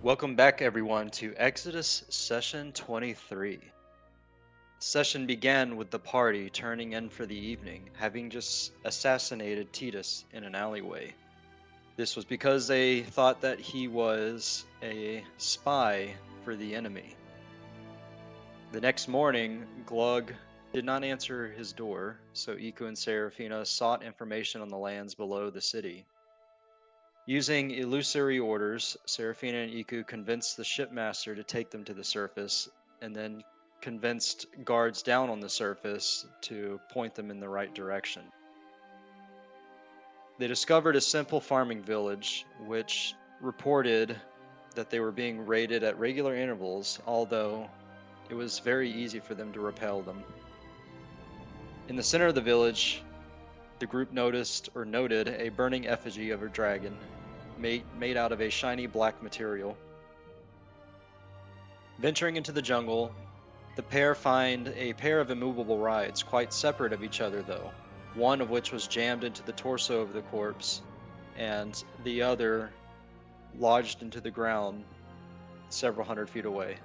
Welcome back, everyone, to Exodus Session 23. The session began with the party turning in for the evening, having just assassinated Titus in an alleyway. This was because they thought that he was a spy for the enemy. The next morning, Glug did not answer his door, so Iku and Serafina sought information on the lands below the city. Using illusory orders, Serafina and Iku convinced the shipmaster to take them to the surface, and then convinced guards down on the surface to point them in the right direction. They discovered a simple farming village, which reported that they were being raided at regular intervals, although it was very easy for them to repel them. In the center of the village, the group noted a burning effigy of a dragon, made out of a shiny black material. Venturing into the jungle, the pair find a pair of immovable rides, quite separate of each other though, one of which was jammed into the torso of the corpse, and the other lodged into the ground several hundred feet away.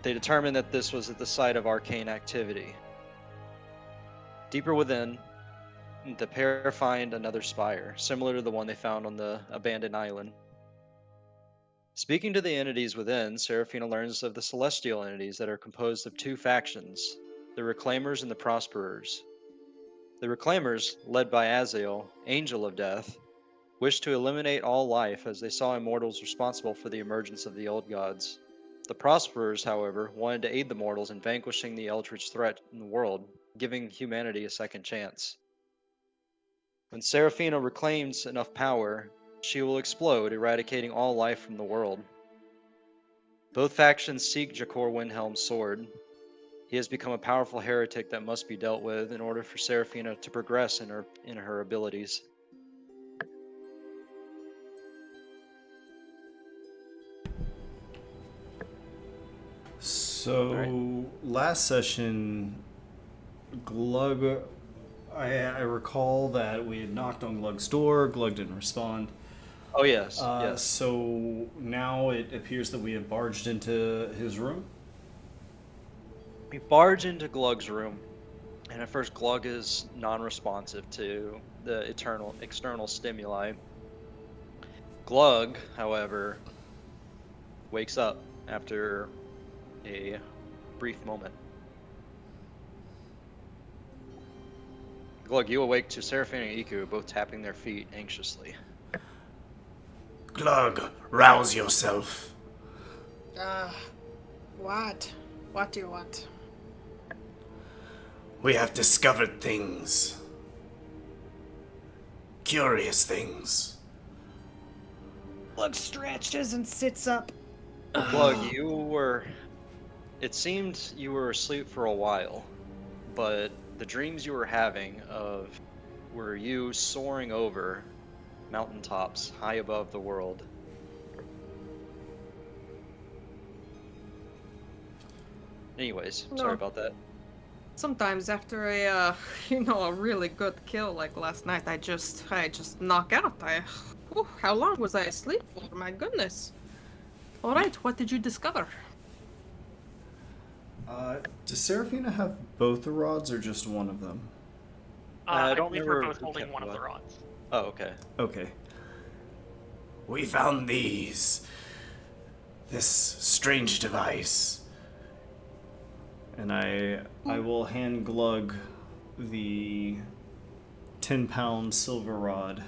They determined that this was at the site of arcane activity. Deeper within, the pair find another spire, similar to the one they found on the abandoned island. Speaking to the entities within, Serafina learns of the celestial entities that are composed of two factions, the Reclaimers and the Prosperers. The Reclaimers, led by Azael, Angel of Death, wished to eliminate all life as they saw immortals responsible for the emergence of the old gods. The Prosperers, however, wanted to aid the mortals in vanquishing the eldritch threat in the world, giving humanity a second chance. When Serafina reclaims enough power, she will explode, eradicating all life from the world. Both factions seek Jakor Windhelm's sword. He has become a powerful heretic that must be dealt with in order for Serafina to progress in her abilities. All right. So last session, Glug, I recall that we had knocked on Glug's door. Glug didn't respond. Oh yes, yes. So now it appears that we have barged into his room. We barge into Glug's room, and at first Glug is non-responsive to the external stimuli. Glug, however, wakes up after a brief moment. Glug, you awake to Serafina and Iku both tapping their feet anxiously. Glug, rouse yourself. Uh, what? What do you want? We have discovered things. Curious things. Glug stretches and sits up. Glug, it seemed you were asleep for a while, but the dreams you were having were you soaring over mountaintops high above the world. Anyways, No. sorry about that. Sometimes after a a really good kill like last night, I just knock out. How long was I asleep for? My goodness. All right, what did you discover? Does Serafina have both the rods or just one of them? I I don't believe we're remember both who holding kept one of what. the rods. Oh, okay. Okay. We found these. This strange device. And I will hand Glug the 10-pound silver rod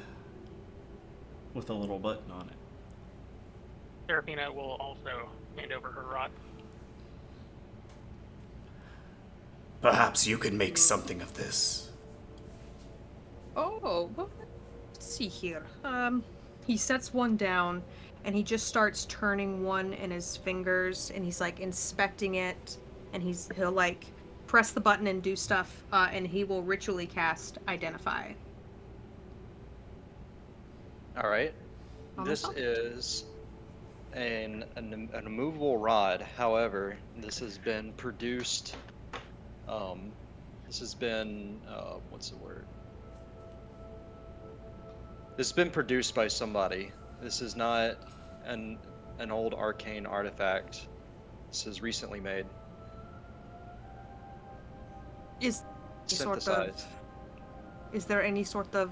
with a little button on it. Serafina will also hand over her rod. Perhaps you can make something of this. Oh, well, let's see here. He sets one down, and he just starts turning one in his fingers, and he's like inspecting it, and he'll like press the button and do stuff, and he will ritually cast Identify. All right. On This the is an immovable rod. However, this has been produced. This has been what's the word? This has been produced by somebody. This is not an old arcane artifact. This is recently made, Is any sort of synthesized. is there any sort of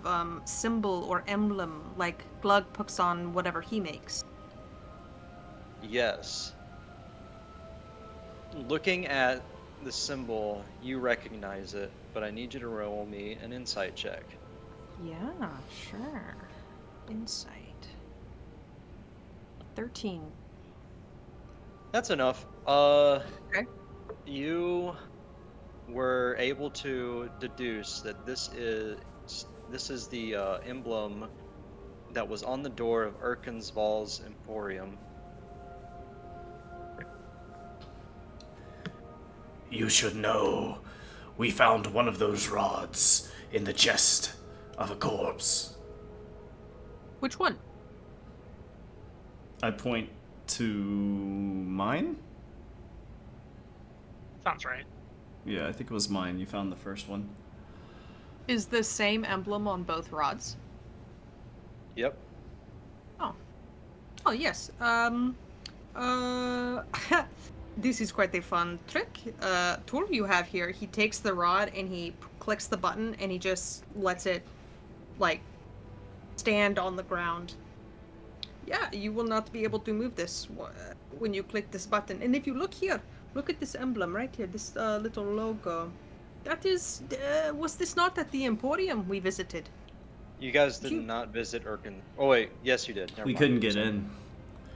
symbol or emblem like Glug puts on whatever he makes? Yes. Looking at the symbol, you recognize it, but I need you to roll me an insight check. Yeah, sure. Insight. 13. That's enough. Okay. You were able to deduce that this is the emblem that was on the door of Erkensval's Emporium. You should know, we found one of those rods in the chest of a corpse. Which one? I point to mine? Sounds right. Yeah, I think it was mine. You found the first one. Is the same emblem on both rods? Yep. Oh, yes. This is quite a fun trick tool you have here. He takes the rod and he clicks the button and he just lets it, like, stand on the ground. Yeah, you will not be able to move this when you click this button. And if you look here, look at this emblem right here, this little logo. That is, was this not at the Emporium we visited? You guys did You- not visit Erkin. Oh wait, yes you did. Never We mind. couldn't get in.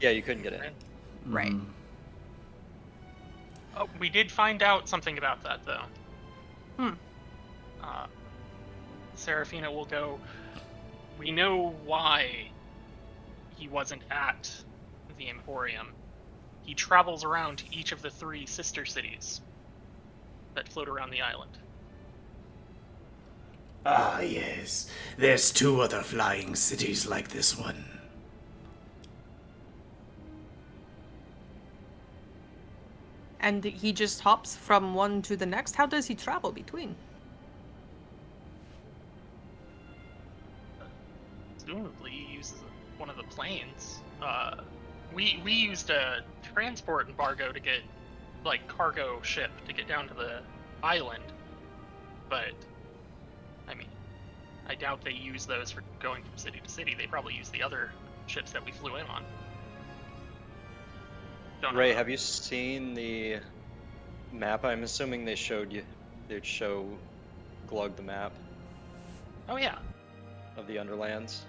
Yeah, you couldn't get in. Right. Mhm. Oh, we did find out something about that, though. Hmm. Serafina will go. We know why he wasn't at the Emporium. He travels around to each of the 3 sister cities that float around the island. Ah, yes. There's 2 other flying cities like this one. And he just hops from one to the next? How does he travel between? Presumably he uses one of the planes. We used a transport embargo to get, like, cargo ship to get down to the island, but I mean, I doubt they use those for going from city to city. They probably use the other ships that we flew in on. Don't know. Ray, have you seen the map? I'm assuming they showed you. They'd show Glug the map Oh yeah. of the Underlands.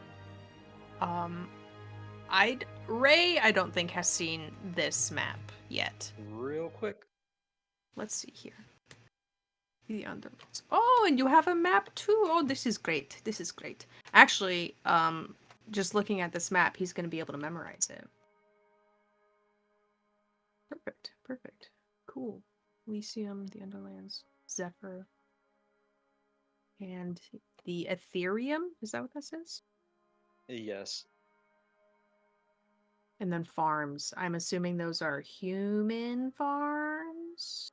Ray, I don't think has seen this map yet. Real quick. Let's see here. The Underlands. Oh, and you have a map too. Oh, this is great. This is great. Actually, just looking at this map, he's going to be able to memorize it. Perfect. Perfect. Cool. Elysium, the Underlands, Zephyr, and the Ethereum. Is that what that says? Yes. And then farms. I'm assuming those are human farms.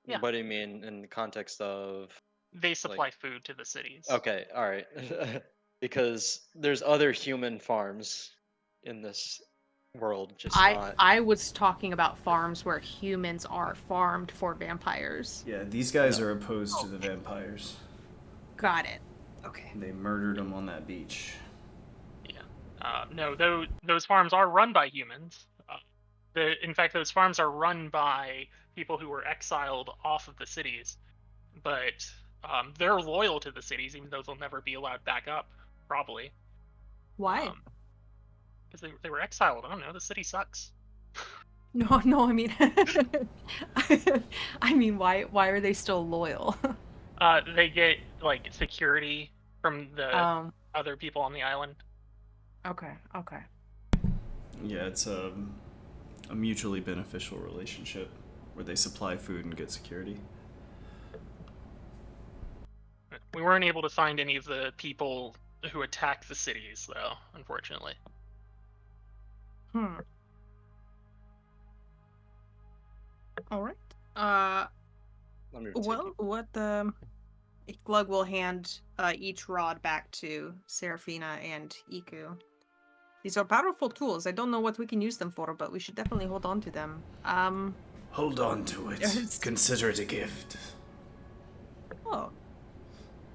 Yeah. What do you mean in the context of? They supply food to the cities. Okay, all right. Because there's other human farms in this world, just not. I was talking about farms where humans are farmed for vampires. Yeah, these guys No. are opposed to the vampires. Got it. Okay. They murdered them on that beach. No, those farms are run by humans. In fact, those farms are run by people who were exiled off of the cities, but they're loyal to the cities, even though they'll never be allowed back up, probably. Why? Because they were exiled. I don't know. The city sucks. No, I mean, I mean, why are they still loyal? They get, like, security from the other people on the island. Okay. Yeah, it's a mutually beneficial relationship where they supply food and get security. We weren't able to find any of the people who attacked the cities, though, unfortunately. All right. Let me take Well, you- what Glug will hand each rod back to Serafina and Iku. These are powerful tools. I don't know what we can use them for, but we should definitely hold on to them. Hold on to it. Yes. Consider it a gift. Oh,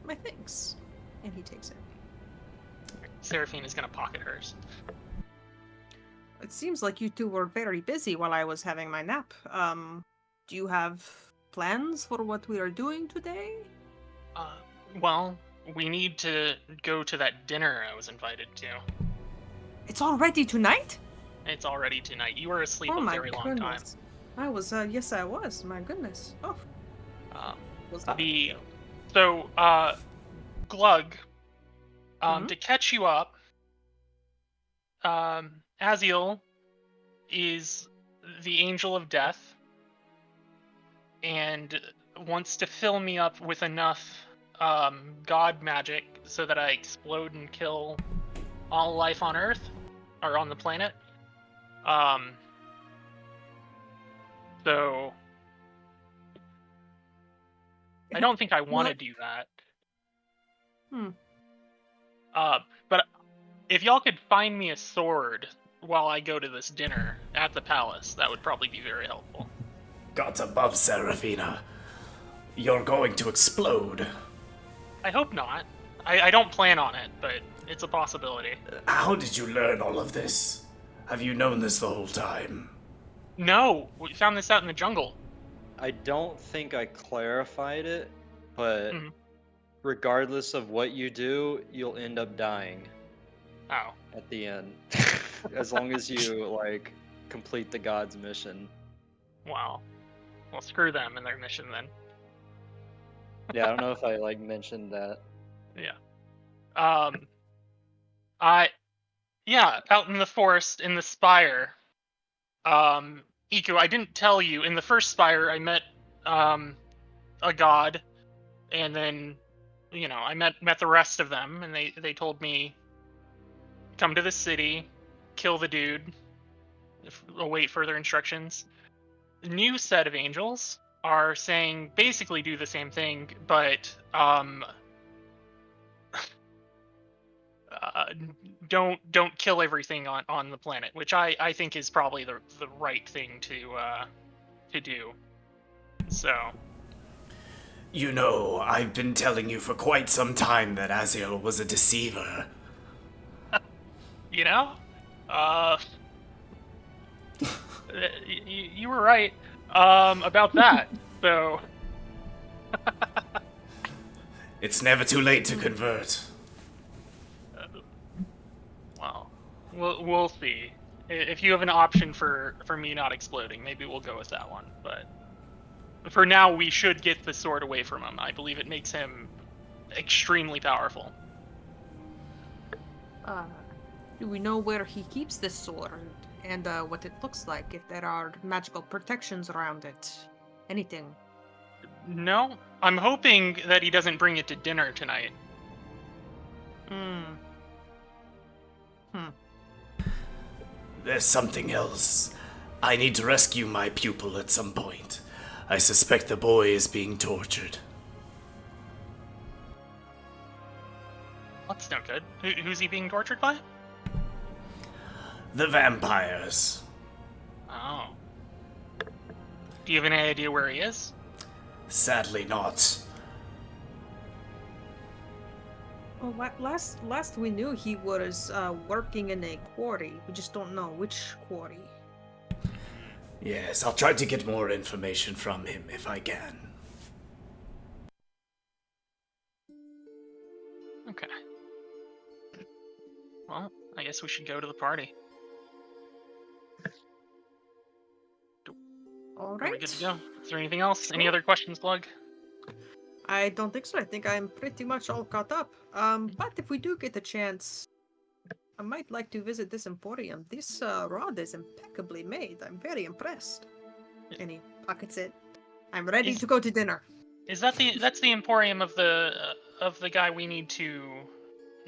my thanks. And he takes it. Seraphine is gonna pocket hers. It seems like you two were very busy while I was having my nap. Do you have plans for what we are doing today? Well, we need to go to that dinner I was invited to. It's already tonight? It's already tonight. You were asleep Oh a my very long time. goodness. I was, yes, I was. My goodness. Oh, was Glug, Mhm. to catch you up, Aziel is the angel of death and wants to fill me up with enough god magic so that I explode and kill all life on Earth or on the planet. So I don't think I want to What? do that. Hmm. But if y'all could find me a sword while I go to this dinner at the palace, that would probably be very helpful. Got above, Seraphina. You're going to explode. I hope not. I don't plan on it, but it's a possibility. How did you learn all of this? Have you known this the whole time? No, we found this out in the jungle. I don't think I clarified it, but Mhm. regardless of what you do, you'll end up dying Oh, at the end. As long as you like complete the god's mission. wow. Well, screw them and their mission then. Yeah, I don't know if I like mentioned that. Yeah. Out in the forest, in the spire. Iku, I didn't tell you, in the first spire I met a god, and then I met the rest of them, and they told me, come to the city, kill the dude, await further instructions. The new set of angels are saying basically do the same thing, but uh, don't kill everything on the planet, which I think is probably the right thing to do. So You know, I've been telling you for quite some time that Aziel was a deceiver. you know, uh, you were right about that. So It's never too late to convert. well, we'll see. If you have an option for me not exploding, maybe we'll go with that one. But for now, we should get the sword away from him. I believe it makes him extremely powerful. Do we know where he keeps this sword and what it looks like? If there are magical protections around it, anything? No, I'm hoping that he doesn't bring it to dinner tonight. There's something else. I need to rescue my pupil at some point. I suspect the boy is being tortured. That's no good. Who's he being tortured by? The vampires. Oh. Do you have any idea where he is? Sadly not. Well, last we knew he was working in a quarry. We just don't know which quarry. Yes, I'll try to get more information from him if I can. Okay. Well, I guess we should go to the party. All Are right. we good to go? Is there anything else? Any Sure. other questions, Glug? I don't think so. I think I'm pretty much all caught up. But if we do get a chance, I might like to visit this emporium. This rod is impeccably made. I'm very impressed. And he pockets it. I'm ready to go to dinner. Is that that's the emporium of the guy we need to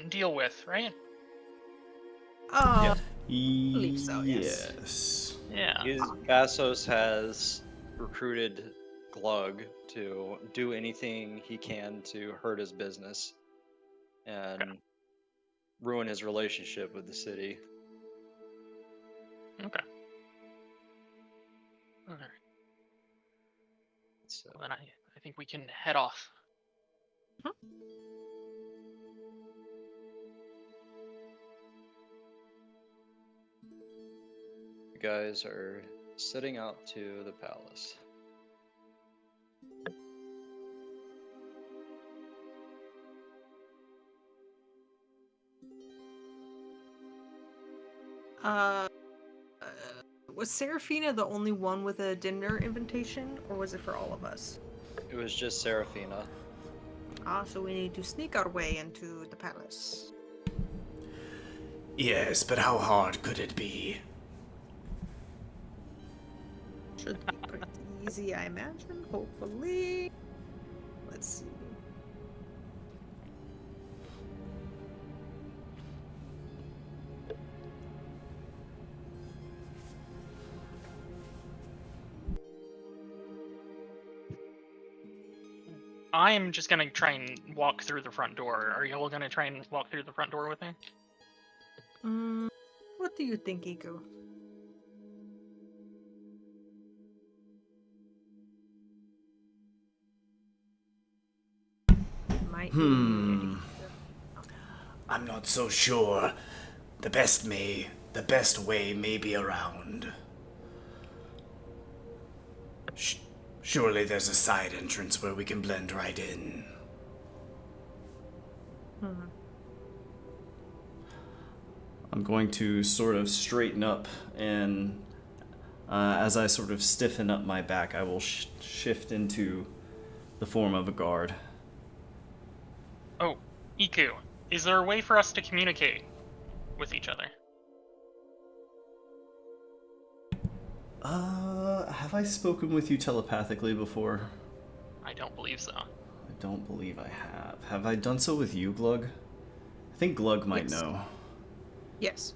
deal with, right? Believe so, yes. Yes. Yeah. Vassos has recruited Glug to do anything he can to hurt his business and ruin his relationship with the city. Okay. All right. So, Well, then I think we can head off. you guys are setting out to the palace. Uh, uh, was Serafina the only one with a dinner invitation, or was it for all of us? It was just Serafina. Ah, so we need to sneak our way into the palace. Yes, but how hard could it be? Should be pretty easy, I imagine. Hopefully. Let's see. I am just gonna try and walk through the front door. Are you all gonna try and walk through the front door with me? What do you think, Iku? Might be Hmm. initiative. I'm not so sure. The best way may be around. Surely there's a side entrance where we can blend right in. I'm going to sort of straighten up, and as I sort of stiffen up my back, I will shift into the form of a guard. Oh, Iku, is there a way for us to communicate with each other? Have I spoken with you telepathically before? I don't believe so. I don't believe I have. Have I done so with you, Glug? I think Glug might Yes. know. Yes.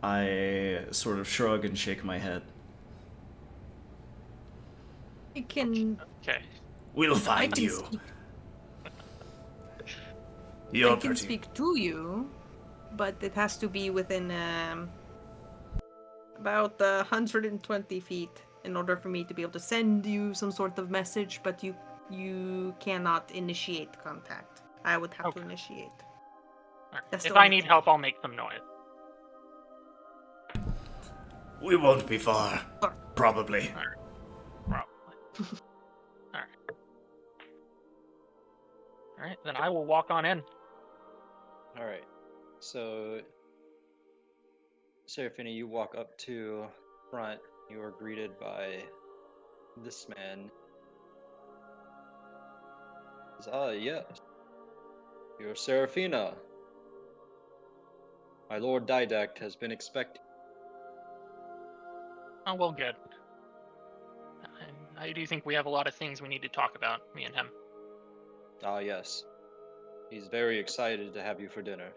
I sort of shrug and shake my head. I can. Okay. We'll I find can you. speak. You're I can pretty. speak to you, but it has to be within about 120 feet in order for me to be able to send you some sort of message. But you cannot initiate contact. I would have to Okay. initiate. All right. That's If the I only need thing. help, I'll make some noise. We won't be far. Sure. Probably. Probably. Alright. Alright, then I will walk on in. All right. So, Serafina, you walk up to front. You are greeted by this man. He says, "Ah, yes. You're Serafina. My Lord Didact has been expecting." Oh, well, good. And I do think we have a lot of things we need to talk about, me and him. Ah, yes. He's very excited to have you for dinner.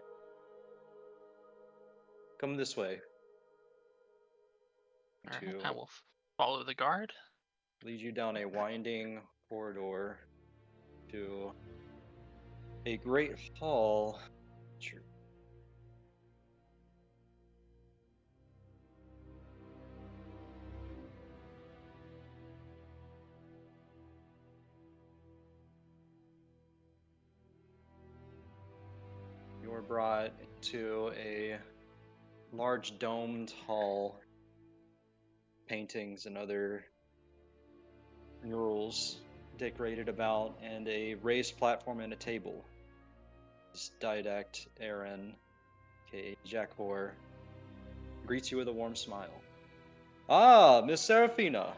Come this way. Alright, To I will follow the guard. lead you down a winding corridor to a great hall. Sure. You're brought into a large domed hall, paintings and other murals decorated about, and a raised platform and a table. This Didact Aaron, aka Jackor, greets you with a warm smile. Ah, Miss Serafina!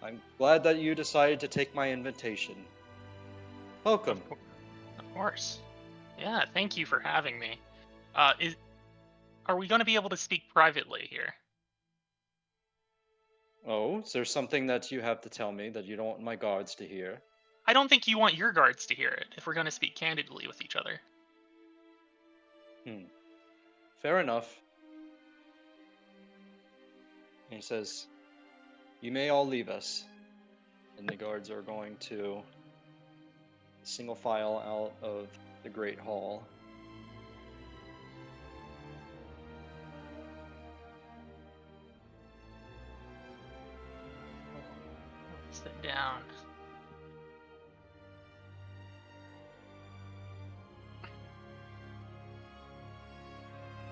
I'm glad that you decided to take my invitation. Welcome. Of course. Yeah, thank you for having me. Are we going to be able to speak privately here? Oh, is there something that you have to tell me that you don't want my guards to hear? I don't think you want your guards to hear it if we're going to speak candidly with each other. Fair enough. And he says, "You may all leave us." And the guards are going to single file out of the Great Hall. Sit down.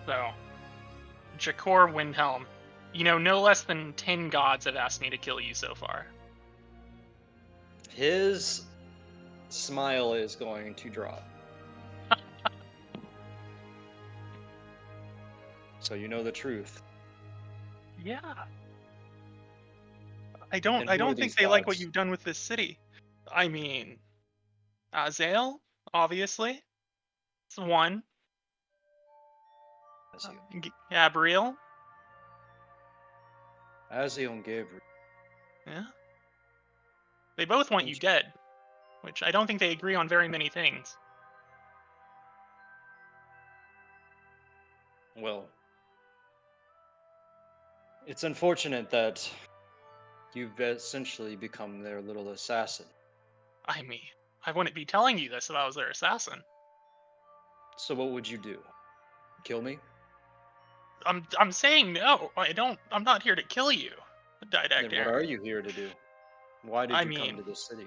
So, Jakor Windhelm, you know, no less than 10 gods have asked me to kill you so far. His smile is going to drop. So you know the truth. Yeah. I And don't who are think these they like what gods? you've done with this city. I mean, Azael, obviously. It's one. Aziel. Gabriel. Aziel and Gabriel. Yeah. They both want you dead, which I don't think they agree on very many things. Well, it's unfortunate that you've essentially become their little assassin. I mean, I wouldn't be telling you this if I was their assassin. So what would you do? Kill me? I'm saying no. I'm not here to kill you, Then Didact what Aaron. are you here to do? Why did I you come mean, to this city?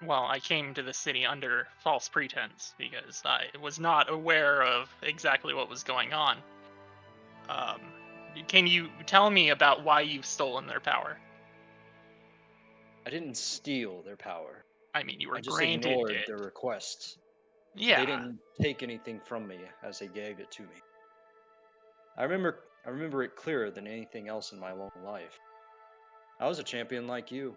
well, I came to the city under false pretense because I was not aware of exactly what was going on. Um, can you tell me about why you've stolen their power? I didn't steal their power. I mean, you I were just granted ignored it. their requests. They Yeah. didn't take anything from me as they gave it to me. I remember it clearer than anything else in my long life. I was a champion like you,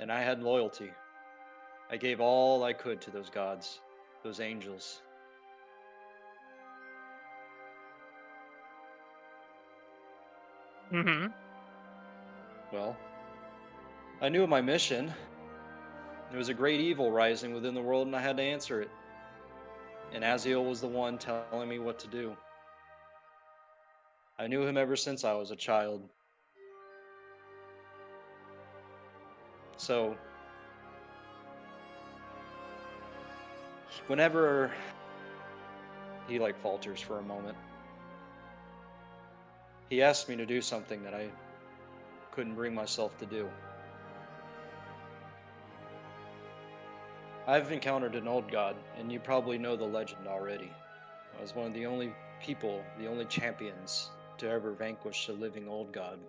and I had loyalty. I gave all I could to those gods, those angels. Mm-hmm. Well, I knew my mission. There was a great evil rising within the world, and I had to answer it. And Aziel was the one telling me what to do. I knew him ever since I was a child. So, whenever he falters for a moment, he asked me to do something that I couldn't bring myself to do. I've encountered an old god, and you probably know the legend already. I was one of the only people, the only champions to ever vanquish a living old god.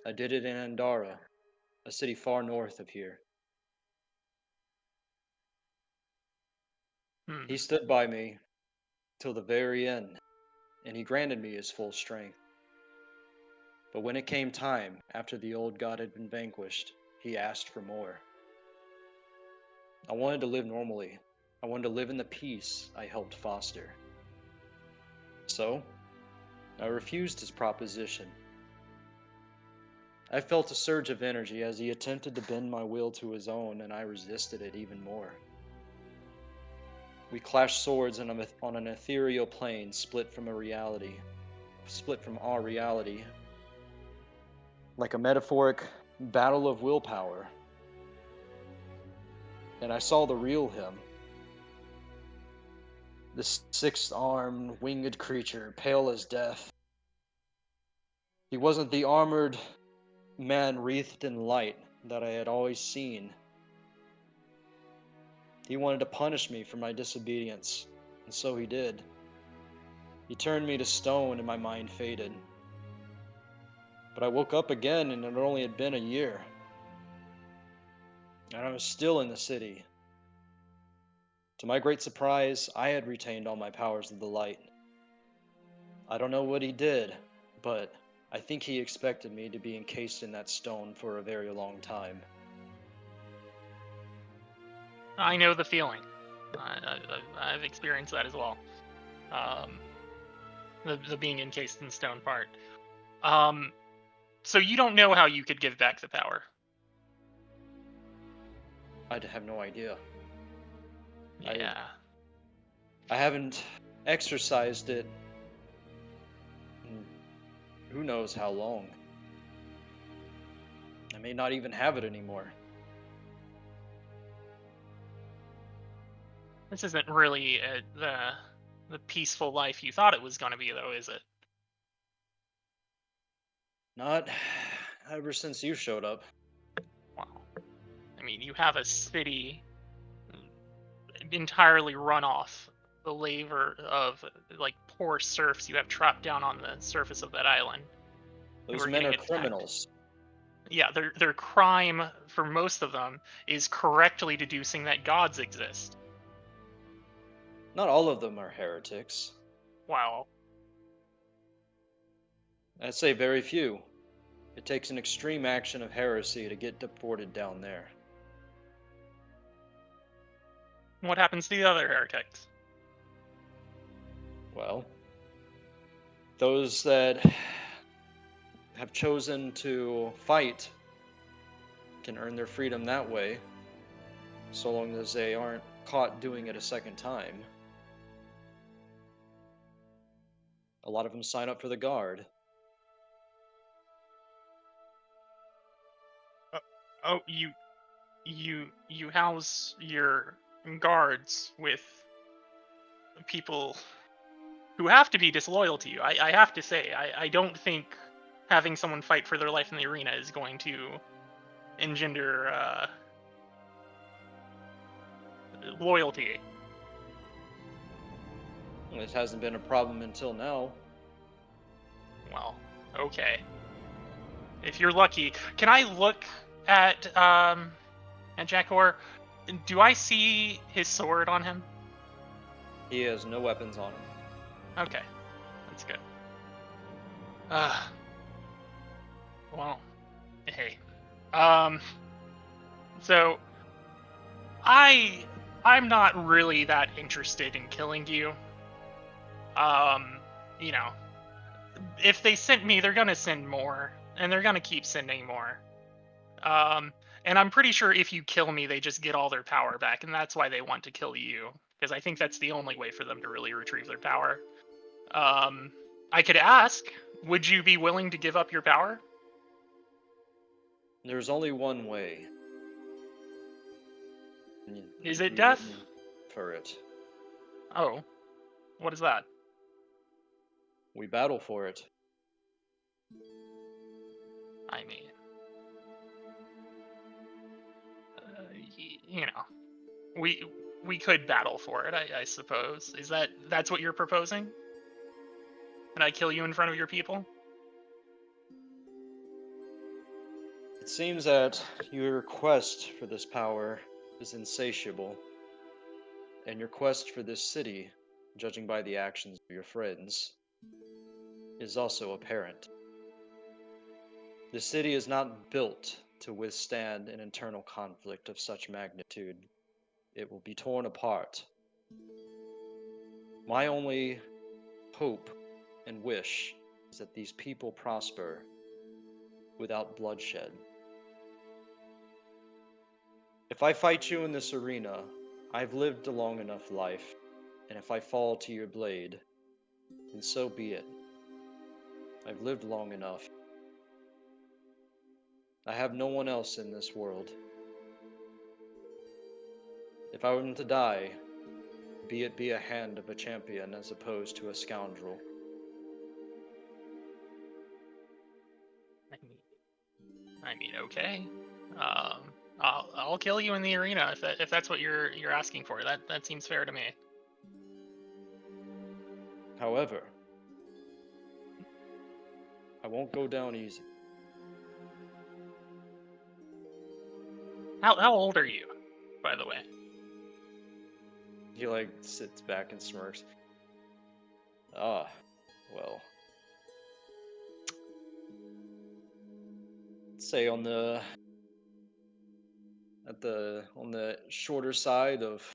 I did it in Andara, a city far north of here. Hmm. He stood by me till the very end, and he granted me his full strength. But when it came time, after the old god had been vanquished, he asked for more. I wanted to live normally. I wanted to live in the peace I helped foster. So, I refused his proposition. I felt a surge of energy as he attempted to bend my will to his own, and I resisted it even more. We clashed swords on an ethereal plane split from our reality, like a metaphoric battle of willpower. And I saw the real him. This six-armed, winged creature, pale as death. He wasn't the armored man wreathed in light that I had always seen. He wanted to punish me for my disobedience, and so he did. He turned me to stone and my mind faded. But I woke up again and it only had been a year. And I was still in the city. To my great surprise, I had retained all my powers of the light. I don't know what he did, but I think he expected me to be encased in that stone for a very long time. I know the feeling. I've experienced that as well. The being encased in stone part. So you don't know how you could give back the power. I have no idea. Yeah. I haven't exercised it in who knows how long. may not even have it anymore. This isn't really the peaceful life you thought it was going to be, though, is it? Not ever since you showed up. Well, I mean, you have a city entirely run off the labor of like poor serfs you have trapped down on the surface of that island. who Those are men getting are attacked. criminals. Yeah, their crime for most of them is correctly deducing that gods exist. Not all of them are heretics. Wow. I'd say very few. It takes an extreme action of heresy to get deported down there. What happens to the other heretics? Well, those that have chosen to fight can earn their freedom that way, so long as they aren't caught doing it a second time. A lot of them sign up for the Guard. Oh, you house your guards with people who have to be disloyal to you. I have to say, I don't think having someone fight for their life in the arena is going to engender loyalty. It hasn't been a problem until now. Well, okay. If you're lucky, can I look at Jakor? Do I see his sword on him? He has no weapons on him. Okay, that's good. Well, hey. So I'm not really that interested in killing you. You know, if they sent me, they're gonna send more, and they're gonna keep sending more. And I'm pretty sure if you kill me, they just get all their power back, and that's why they want to kill you, because I think that's the only way for them to really retrieve their power. I could ask, would you be willing to give up your power? There's only one way. Is it We death? wouldn't For it. Oh, what is that? We battle for it. I mean, you know, we could battle for it, I suppose. That's what you're proposing? And I kill you in front of your people? It seems that your quest for this power is insatiable, and your quest for this city, judging by the actions of your friends, is also apparent. The city is not built to withstand an internal conflict of such magnitude. It will be torn apart. My only hope and wish is that these people prosper without bloodshed. If I fight you in this arena, I've lived a long enough life, and if I fall to your blade, then so be it. I've lived long enough. I have no one else in this world. If I were to die, be it be a hand of a champion as opposed to a scoundrel. I mean, okay. I'll kill you in the arena if that's what you're asking for. That seems fair to me. However, I won't go down easy. How old are you, by the way? He sits back and smirks. Ah, well. Let's say on the shorter side of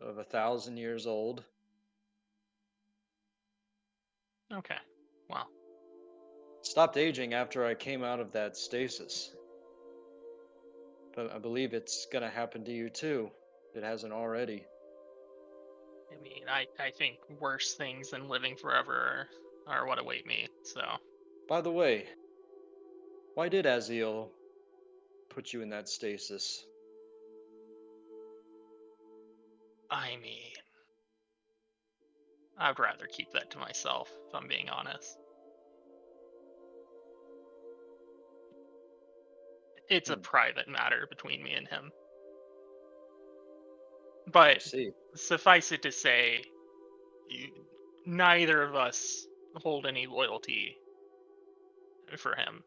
1,000 years old. Okay. Well, Stopped aging after I came out of that stasis. But I believe it's gonna happen to you too. If it hasn't already. I mean, I think worse things than living forever are what await me. So By the way, why did Aziel put you in that stasis? I mean, I'd rather keep that to myself, if I'm being honest. It's a Hmm. private matter between me and him. I But see. suffice it to say, neither of us hold any loyalty for him.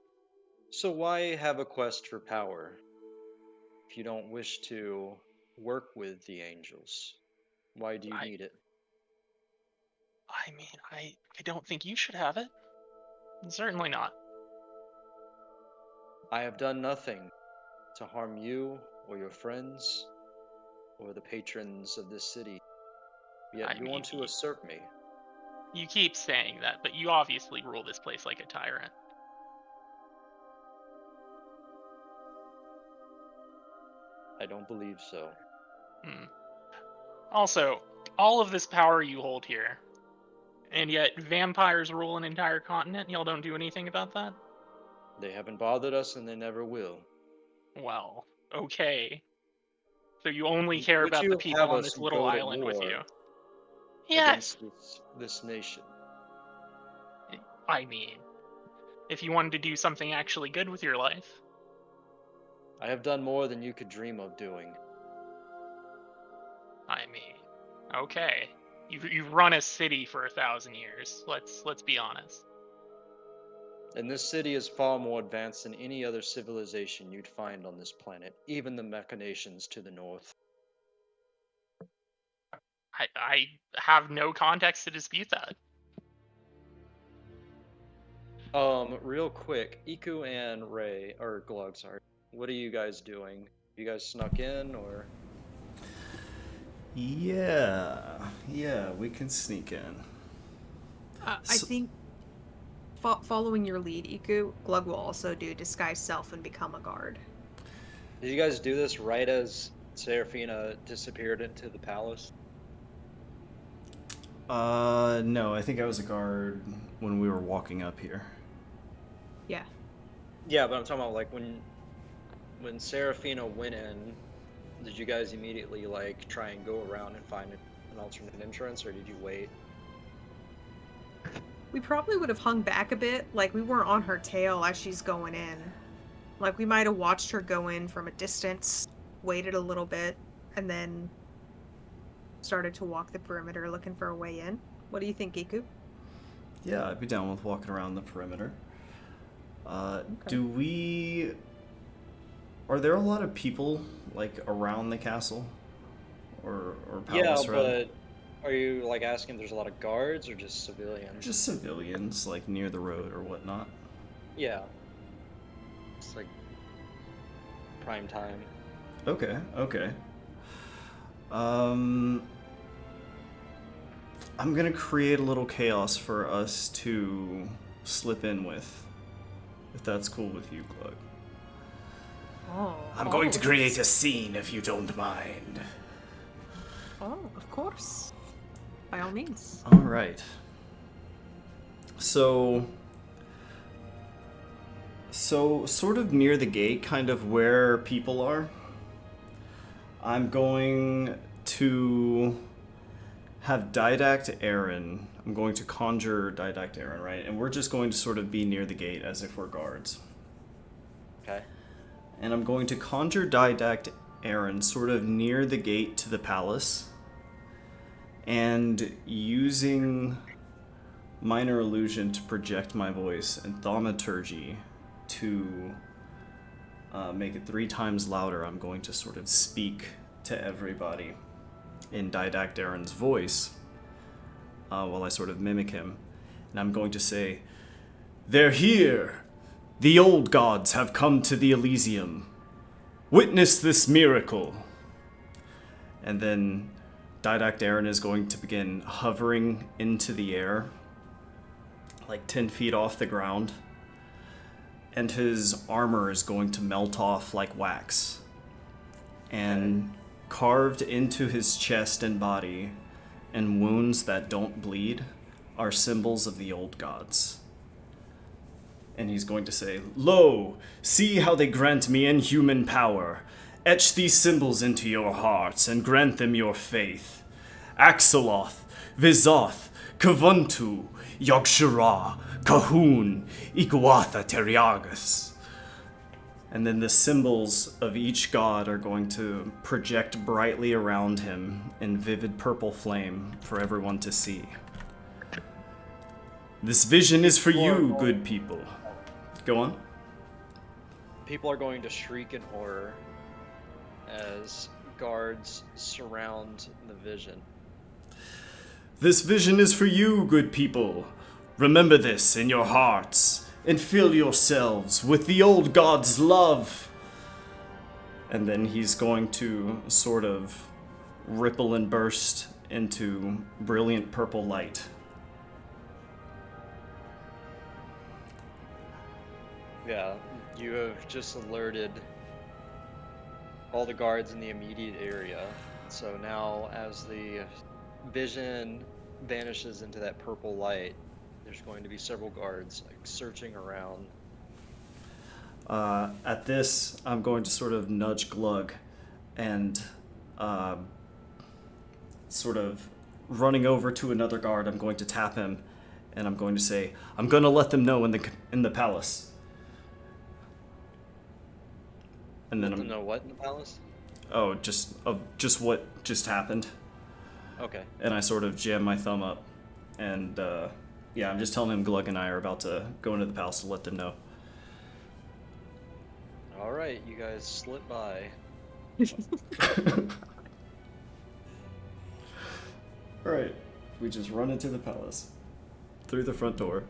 So why have a quest for power if you don't wish to work with the angels? Why do you I need it? I mean, I don't think you should have it. Certainly not. I have done nothing to harm you or your friends or the patrons of this city. Yet I you mean, want to usurp me. you keep saying that, but you obviously rule this place like a tyrant. I don't believe so. Hmm. Also, all of this power you hold here, and yet vampires rule an entire continent, and y'all don't do anything about that? They haven't bothered us and they never will. Well, okay. So you only care Would about the you people have on us this little go to island with you? war Yes! against this nation? I mean, if you wanted to do something actually good with your life. I have done more than you could dream of doing. I mean, okay. You've run a city for 1,000 years. Let's be honest. And this city is far more advanced than any other civilization you'd find on this planet, even the machinations to the north. I have no context to dispute that. Real quick, Iku and Ray, or Glug, sorry, what are you guys doing? You guys snuck in, or? Yeah, we can sneak in. I So- think following your lead, Iku, Glug will also do disguise self and become a guard. Did you guys do this right as Seraphina disappeared into the palace? No, I think I was a guard when we were walking up here. Yeah. Yeah, but I'm talking about like when Seraphina went in, did you guys immediately like try and go around and find an alternate entrance, or did you wait? We probably would have hung back a bit, like we weren't on her tail as she's going in. Like we might have watched her go in from a distance, waited a little bit, and then started to walk the perimeter looking for a way in. What do you think, Iku? Yeah, I'd be down with walking around the perimeter. Okay. Do we... Are there a lot of people, like, around the castle? Or Yeah, palace, rather? but are you like asking if there's a lot of guards or just civilians? Just civilians, like, near the road or whatnot. Yeah. It's like prime time. Okay. I'm gonna create a little chaos for us to slip in with, if that's cool with you, Glug. Oh. I'm going to create a scene if you don't mind. Oh, of course. By all means. All right. So sort of near the gate, kind of where people are, I'm going to have Didact Aaron. I'm going to conjure Didact Aaron, right? And we're just going to sort of be near the gate as if we're guards. Okay. And I'm going to conjure Didact Aaron sort of near the gate to the palace. And using minor illusion to project my voice and thaumaturgy to make it 3 times louder, I'm going to sort of speak to everybody in Didact Aaron's voice while I sort of mimic him. And I'm going to say, "They're here! The old gods have come to the Elysium. Witness this miracle!" And then Didact Aaron is going to begin hovering into the air, like 10 feet off the ground. And his armor is going to melt off like wax. And carved into his chest and body, and wounds that don't bleed, are symbols of the old gods. And he's going to say, "Lo, see how they grant me inhuman power. Etch these symbols into your hearts and grant them your faith. Axoloth, Vizoth, Kavuntu, Yogg-Shara, Kahun, Iguatha Teriagus." And then the symbols of each god are going to project brightly around him in vivid purple flame for everyone to see. This vision is for you, good people. Go on. People are going to shriek in horror as guards surround the vision. This vision is for you, good people. Remember this in your hearts, and fill yourselves with the old god's love. And then he's going to sort of ripple and burst into brilliant purple light. Yeah, you have just alerted all the guards in the immediate area. So now, as the vision vanishes into that purple light, there's going to be several guards like searching around. At this, I'm going to sort of nudge Glug and sort of running over to another guard, I'm going to tap him and I'm going to say, "I'm going to let them know in the palace." And then Let them know what in the palace? oh, just what just happened. Okay. And I sort of jam my thumb up, and yeah, I'm just telling him Glug and I are about to go into the palace to let them know. All right, you guys slip by. All right, we just run into the palace through the front door.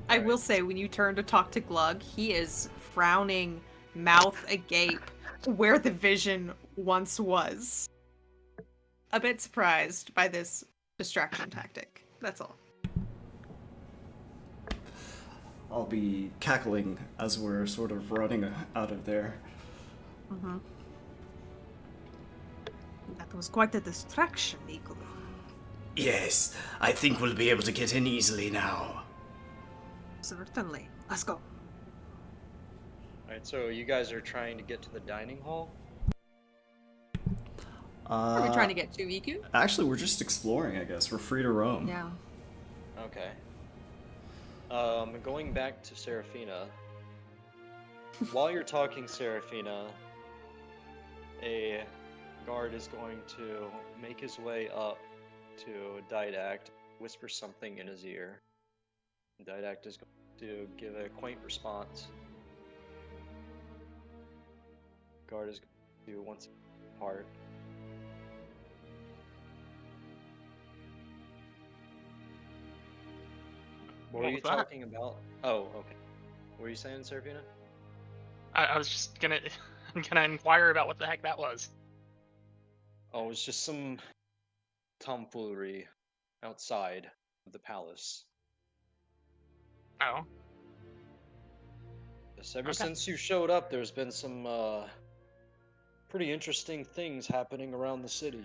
I will say, when you turn to talk to Glug, he is frowning, mouth agape, where the vision once was. A bit surprised by this distraction tactic. That's all. I'll be cackling as we're sort of running out of there. Mm-hmm. That was quite a distraction, Eagle. Yes, I think we'll be able to get in easily now. Certainly. Let's go. Alright, so you guys are trying to get to the dining hall? Are we trying to get to Iku? Actually, we're just exploring, I guess. We're free to roam. Yeah. Okay. Going back to Seraphina. While you're talking, Seraphina, a guard is going to make his way up to Didact, whisper something in his ear. Didact is going to give a quaint response. Guard is going to once apart. What were What you was that? talking about? Oh, okay. What were you saying, Seraphina? I was just gonna inquire about what the heck that was. Oh, it was just some tomfoolery outside of the palace. Oh, Yes, ever Okay. since you showed up, there's been some pretty interesting things happening around the city.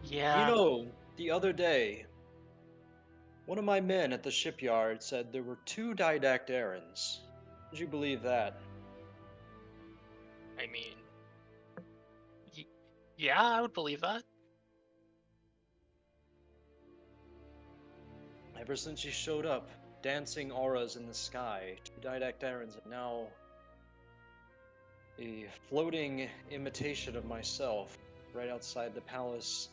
yeah. You know, the other day, one of my men at the shipyard said there were 2 didactarans. Would you believe that? I mean, yeah, I would believe that. Ever since you showed up, dancing auras in the sky, 2 didactarans, and now a floating imitation of myself right outside the palace,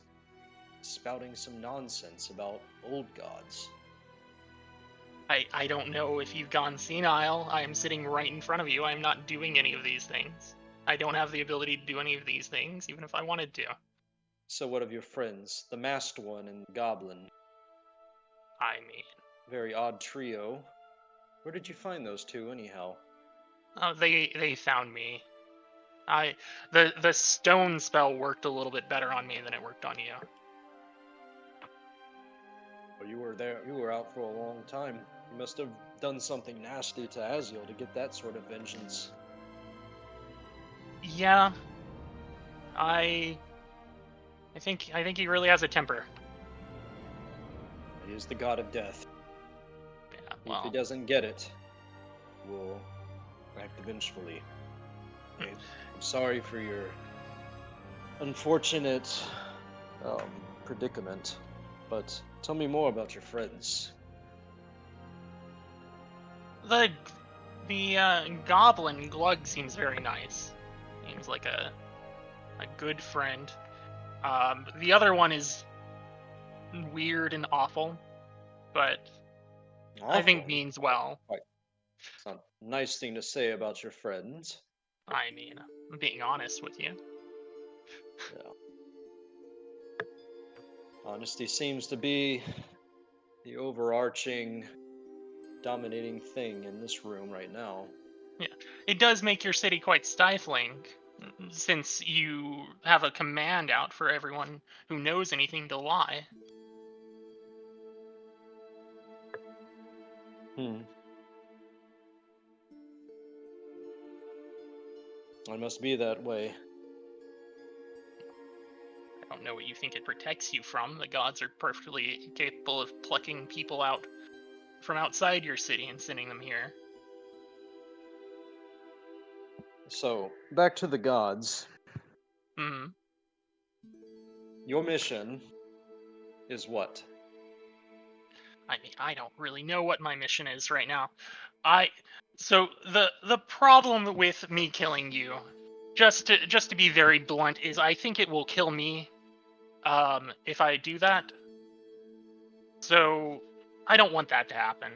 spouting some nonsense about old gods. I don't know if you've gone senile. I am sitting right in front of you. I am not doing any of these things. I don't have the ability to do any of these things, even if I wanted to. So what of your friends, the masked one and the goblin? I mean, Very odd trio. Where did you find those 2 anyhow? they found me. The stone spell worked a little bit better on me than it worked on you. Well, you were out for a long time. You must have done something nasty to Aziel to get that sort of vengeance. Yeah. I think he really has a temper. He is the god of death. Yeah. If he Well, doesn't get it, we'll act vengefully. I'm sorry for your unfortunate predicament, but tell me more about your friends. the goblin Glug seems very nice. Seems like a good friend. The other one is weird and awful, but I think Awful. means well. Right. It's not a nice thing to say about your friends. I mean, I'm being honest with you. Yeah. Honesty seems to be the overarching, dominating thing in this room right now. Yeah, it does make your city quite stifling, since you have a command out for everyone who knows anything to lie. Hmm. It must be that way. I don't know what you think it protects you from. The gods are perfectly capable of plucking people out from outside your city and sending them here. So, back to the gods. Hmm. Your mission is what? I mean, I don't really know what my mission is right now. I so the problem with me killing you, just to be very blunt, is I think it will kill me if I do that. So I don't want that to happen.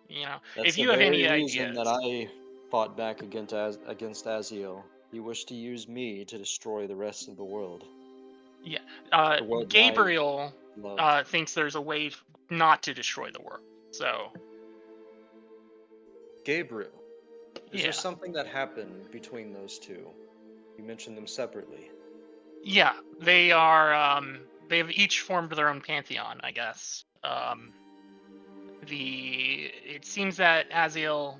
If That's the you have very any reason that ideas. I fought back against Azio. He wished to use me to destroy the rest of the world. Yeah, The world that I Gabriel loved. thinks there's a way not to destroy the world. So Gabriel. Is there yeah, something that happened between those two? You mentioned them separately. yeah, they are. They've each formed their own pantheon, I guess. It seems that Aziel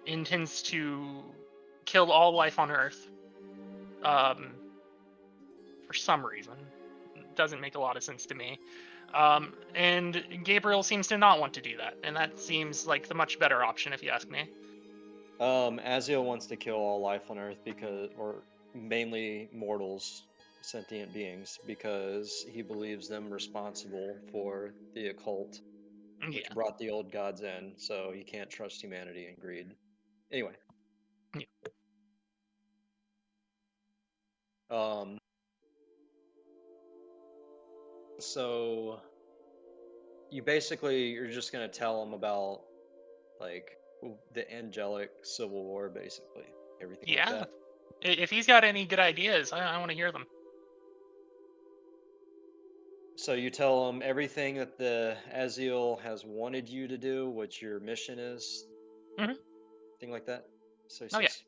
intends to kill all life on Earth um, for some reason. Doesn't make a lot of sense to me. And Gabriel seems to not want to do that, and that seems like the much better option, if you ask me. Azio wants to kill all life on Earth or mainly mortals, sentient beings, because he believes them responsible for the occult, which Yeah. brought the old gods in, so he can't trust humanity and greed. Anyway, Yeah. um, so you're just gonna tell him about like the angelic civil war, basically everything like Yeah. that. If he's got any good ideas, I want to hear them. So you tell him everything that the Azil has wanted you to do, what your mission is, Hmm. thing like that. So he Oh, yeah. says,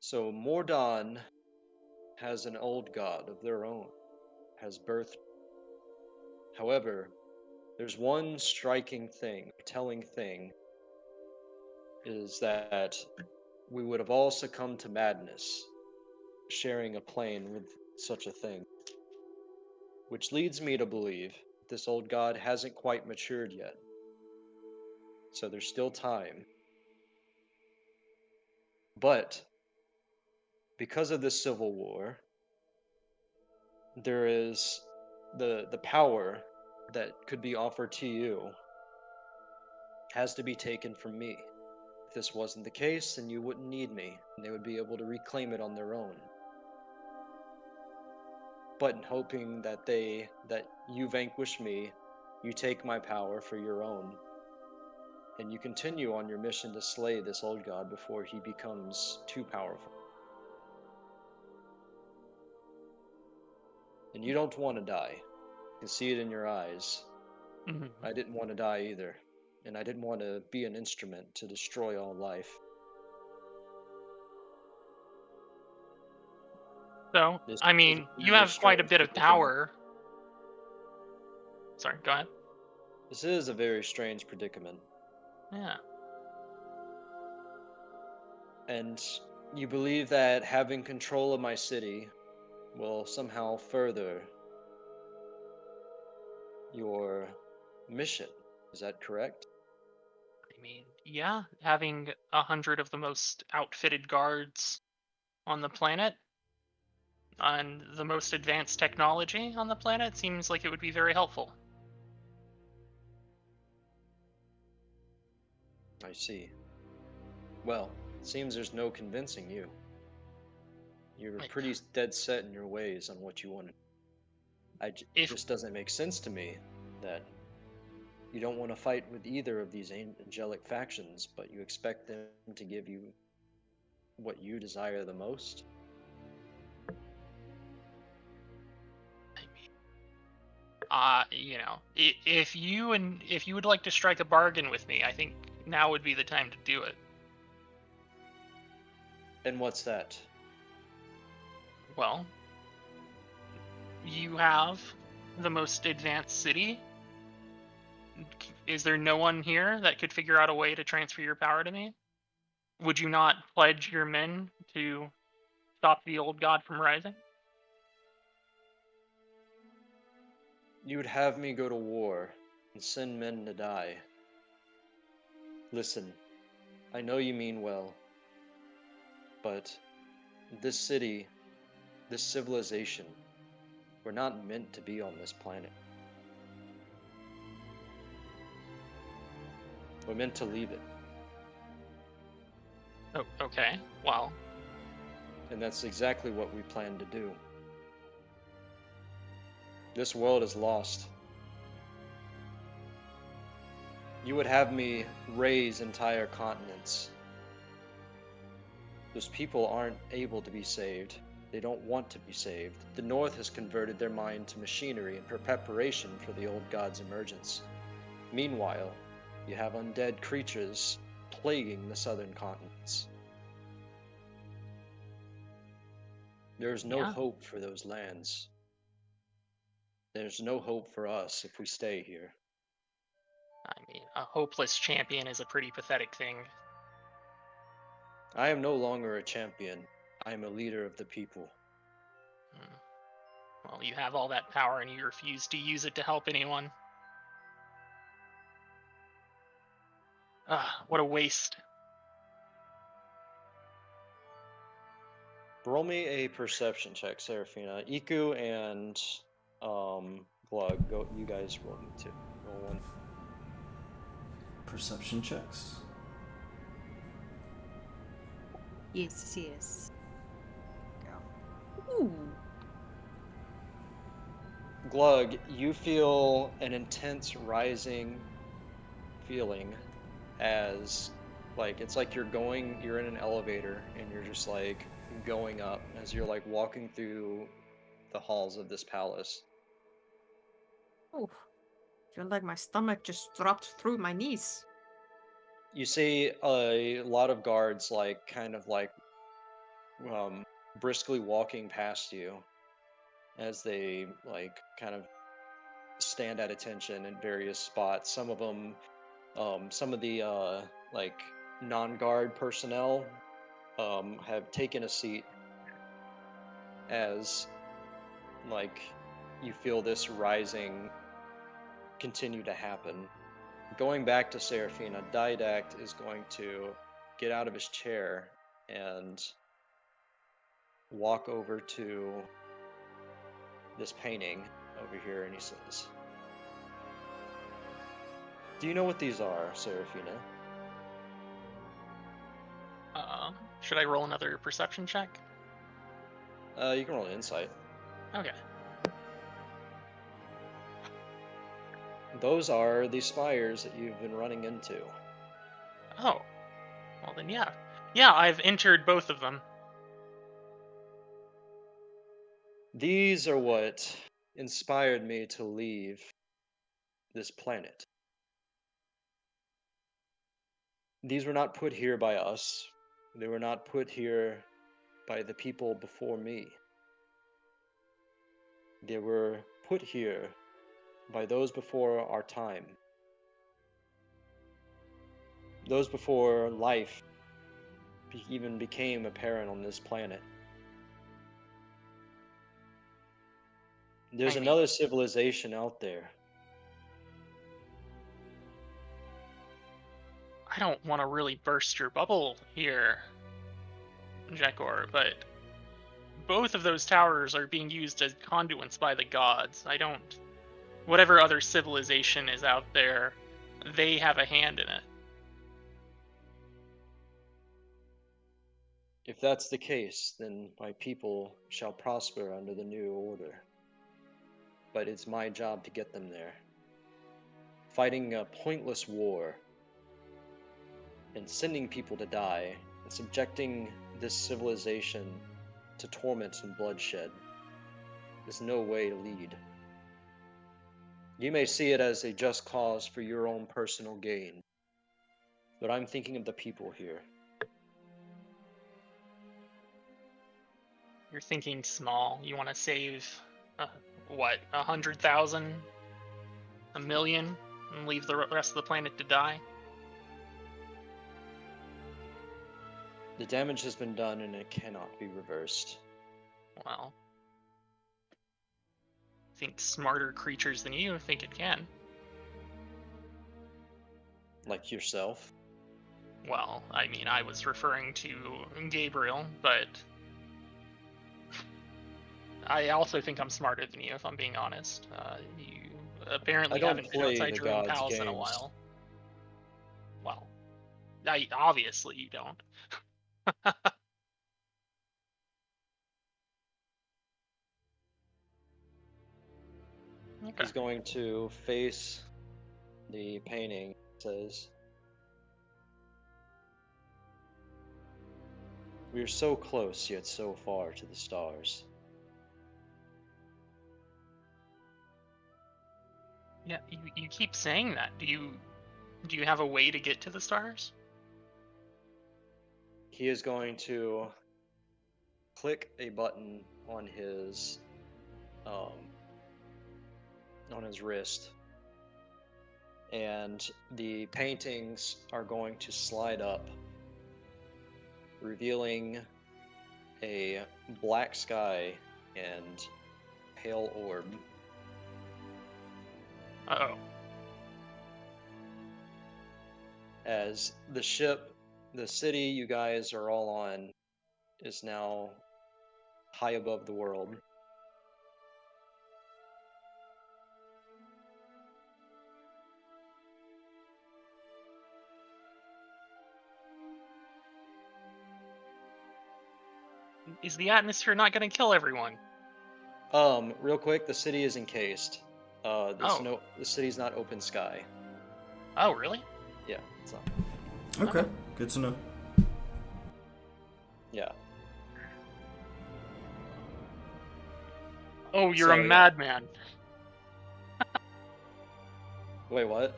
so Mordon has an old god of their own, has birthed. However, there's one striking thing, telling thing, is that we would have all succumbed to madness, sharing a plane with such a thing. Which leads me to believe this old god hasn't quite matured yet. So there's still time. But because of this civil war, there is the power that could be offered to you has to be taken from me. If this wasn't the case, then you wouldn't need me, and they would be able to reclaim it on their own. But in hoping that you vanquish me, you take my power for your own, and you continue on your mission to slay this old god before he becomes too powerful. And you don't want to die. You can see it in your eyes. Hmm. I didn't want to die either, and I didn't want to be an instrument to destroy all life. So, This I is mean, a you very have quite a strange bit of predicament. power. Sorry, go ahead. This is a very strange predicament. Yeah. And you believe that having control of my city will somehow further your mission. Is that correct? mean, yeah, having 100 of the most outfitted guards on the planet and the most advanced technology on the planet seems like it would be very helpful. I see. Well, it seems there's no convincing you. You're Like, pretty dead set in your ways on what you want. if Just doesn't make sense to me that you don't want to fight with either of these angelic factions, but you expect them to give you what you desire the most. I mean, if you would like to strike a bargain with me, I think now would be the time to do it. And what's that? Well, you have the most advanced city. Is there no one here that could figure out a way to transfer your power to me? Would you not pledge your men to stop the old god from rising? You would have me go to war and send men to die. Listen, I know you mean well, but this city, this civilization, we're not meant to be on this planet. We're meant to leave it, Oh, okay. Well, and that's exactly what we plan to do. This world is lost. You would have me raise entire continents. Those people aren't able to be saved. They don't want to be saved. The North has converted their mind to machinery in preparation for the old god's emergence. Meanwhile, you have undead creatures plaguing the southern continents. There is no yeah. hope for those lands. There's no hope for us if we stay here. I mean, a hopeless champion is a pretty pathetic thing. I am no longer a champion. I am a leader of the people. Hmm. Well, you have all that power and you refuse to use it to help anyone. Ah, what a waste. Roll me a perception check, Seraphina. Iku and Glug, go. You guys roll me too. Roll one. Perception checks. Yes. Go. Ooh. Glug, you feel an intense rising feeling as it's like you're in an elevator and you're just like going up as you're like walking through the halls of this palace. Oh. Feel like my stomach just dropped through my knees. You see a lot of guards like kind of like um, briskly walking past you as they like kind of stand at attention in various spots. Some of them, some of the like non-guard personnel have taken a seat as like you feel this rising continue to happen. Going back to Seraphina, Didact is going to get out of his chair and walk over to this painting over here, and he says, "Do you know what these are, Seraphina?" Should I roll another perception check? You can roll an insight. Okay. Those are the spires that you've been running into. Oh, well then, yeah. Yeah, I've entered both of them. These are what inspired me to leave this planet. These were not put here by us. They were not put here by the people before me. They were put here by those before our time. Those before life even became apparent on this planet. There's I mean, another civilization out there. I don't want to really burst your bubble here, Jekor, but both of those towers are being used as conduits by the gods. I don't. Whatever other civilization is out there, they have a hand in it. If that's the case, then my people shall prosper under the new order. But it's my job to get them there. Fighting a pointless war and sending people to die and subjecting this civilization to torment and bloodshed is no way to lead. You may see it as a just cause for your own personal gain, but I'm thinking of the people here. You're thinking small. You want to save, what, 100,000? A million? And leave the rest of the planet to die? The damage has been done and it cannot be reversed. Well, I think smarter creatures than you think it can. Like yourself. Well, I mean, I was referring to Gabriel, but I also think I'm smarter than you, if I'm being honest. You apparently I don't haven't been play outside the your own gods' palace in a games. while. Well, obviously you don't. Okay. He's going to face the painting, says. We are so close, yet so far to the stars. Yeah, you keep saying that. Do you have a way to get to the stars? He is going to click a button on his wrist, and the paintings are going to slide up, revealing a black sky and pale orb. Uh-oh. As the ship, the city you guys are all on, is now high above the world. Is the atmosphere not going to kill everyone? Real quick, the city is encased. The city's not open sky. Oh, really? Yeah, it's not. Okay, good to know. Yeah. Oh, you're So, a yeah. madman. Wait, what?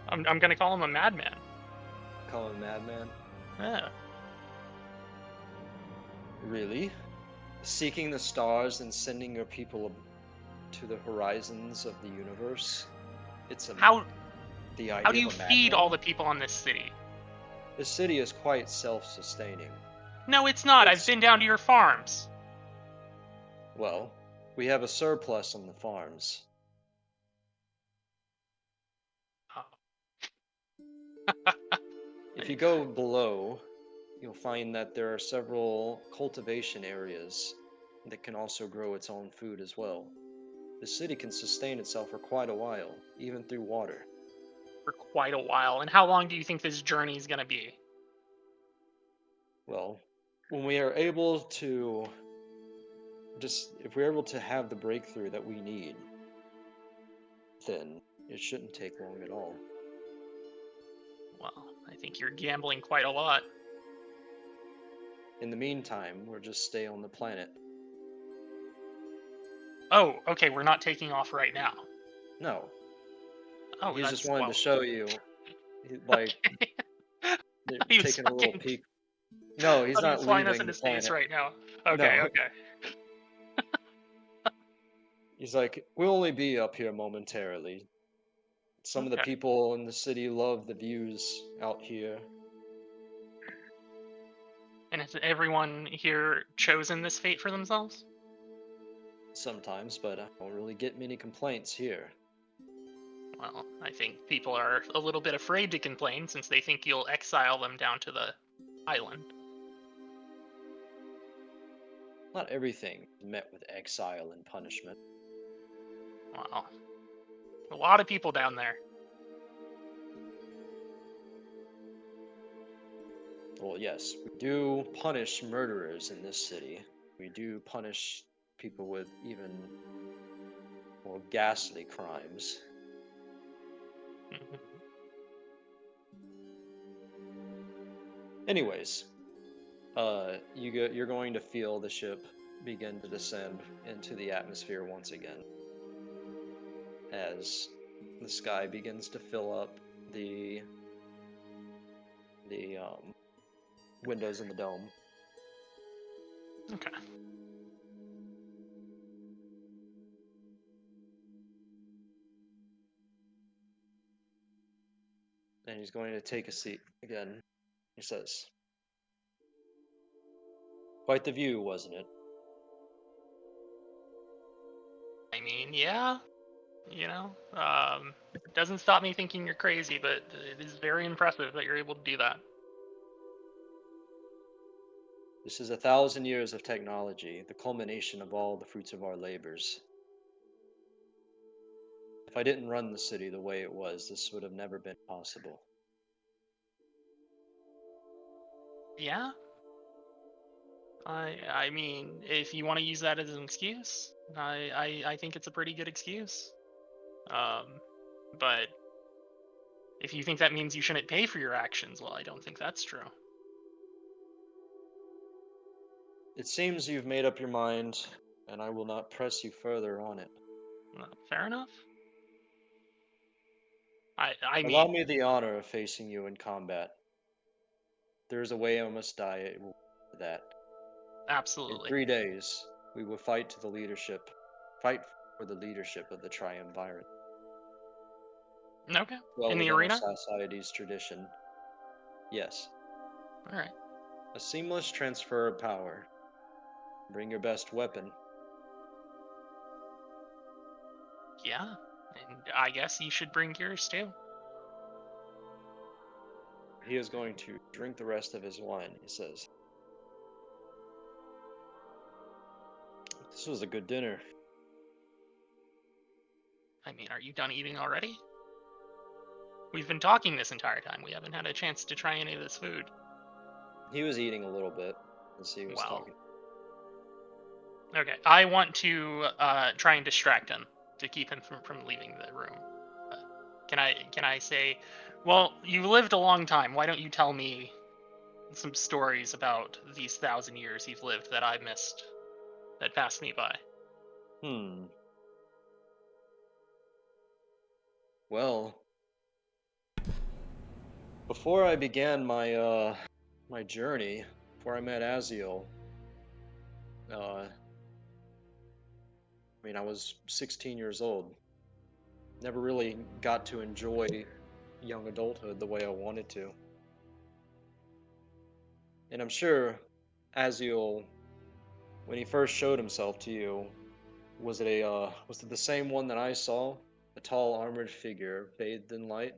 I'm going to call him a madman. Call him madman? Yeah. Really? Seeking the stars and sending your people to the horizons of the universe? It's How the idea How do you of a feed all the madman? people in this city? The city is quite self-sustaining. No, it's not. I've It's- been down to your farms. Well, we have a surplus on the farms. If you go below, you'll find that there are several cultivation areas that can also grow its own food as well. The city can sustain itself for quite a while, even through water. For quite a while. And how long do you think this journey is going to be? Well, when we are able to if we're able to have the breakthrough that we need, then it shouldn't take long at all. Well, I think you're gambling quite a lot. In the meantime, we'll just stay on the planet. Oh, okay, we're not taking off right now. No, Oh, he that's just wanted well, to show you, like, they're He was taking a little fucking- peek. No, he's Thought he not was flying us leaving into the space planet. right now. Okay, No. okay. He's like, we'll only be up here momentarily. Some of the Okay. people in the city love the views out here. And has everyone here chosen this fate for themselves? Sometimes, but I don't really get many complaints here. Well, I think people are a little bit afraid to complain since they think you'll exile them down to the island. Not everything is met with exile and punishment. Well, a lot of people down there. Well, yes, we do punish murderers in this city. We do punish people with even more ghastly crimes. Anyways, you're going to feel the ship begin to descend into the atmosphere once again, as the sky begins to fill up the windows in the dome. Okay. And he's going to take a seat again. He says, "Quite the view, wasn't it?" I mean, yeah, it doesn't stop me thinking you're crazy, but it is very impressive that you're able to do that. This is 1,000 years of technology, the culmination of all the fruits of our labors. If I didn't run the city the way it was, this would have never been possible. Yeah. I mean, if you want to use that as an excuse, I think it's a pretty good excuse. But if you think that means you shouldn't pay for your actions, well, I don't think that's true. It seems you've made up your mind, and I will not press you further on it. Fair enough. I Allow mean, me the honor of facing you in combat. There is a way I must die for that. In absolutely. 3 days, we will fight for the leadership of the Triumvirate. Okay. Well In the within our arena? society's tradition. Yes. All right. A seamless transfer of power. Bring your best weapon. Yeah. And I guess you should bring yours too. He is going to drink the rest of his wine, he says. This was a good dinner. I mean, are you done eating already? We've been talking this entire time. We haven't had a chance to try any of this food. He was eating a little bit as he was Well, talking. okay. I want to try and distract him to keep him from leaving the room. Uh, can I say, well, you lived a long time. Why don't you tell me some stories about these 1,000 years you've lived that I missed, that passed me by? Well, before I began my journey, before I met Aziel, I was 16 years old. Never really got to enjoy young adulthood the way I wanted to. And I'm sure Aziel, when he first showed himself to you, was it the same one that I saw? A tall armored figure bathed in light?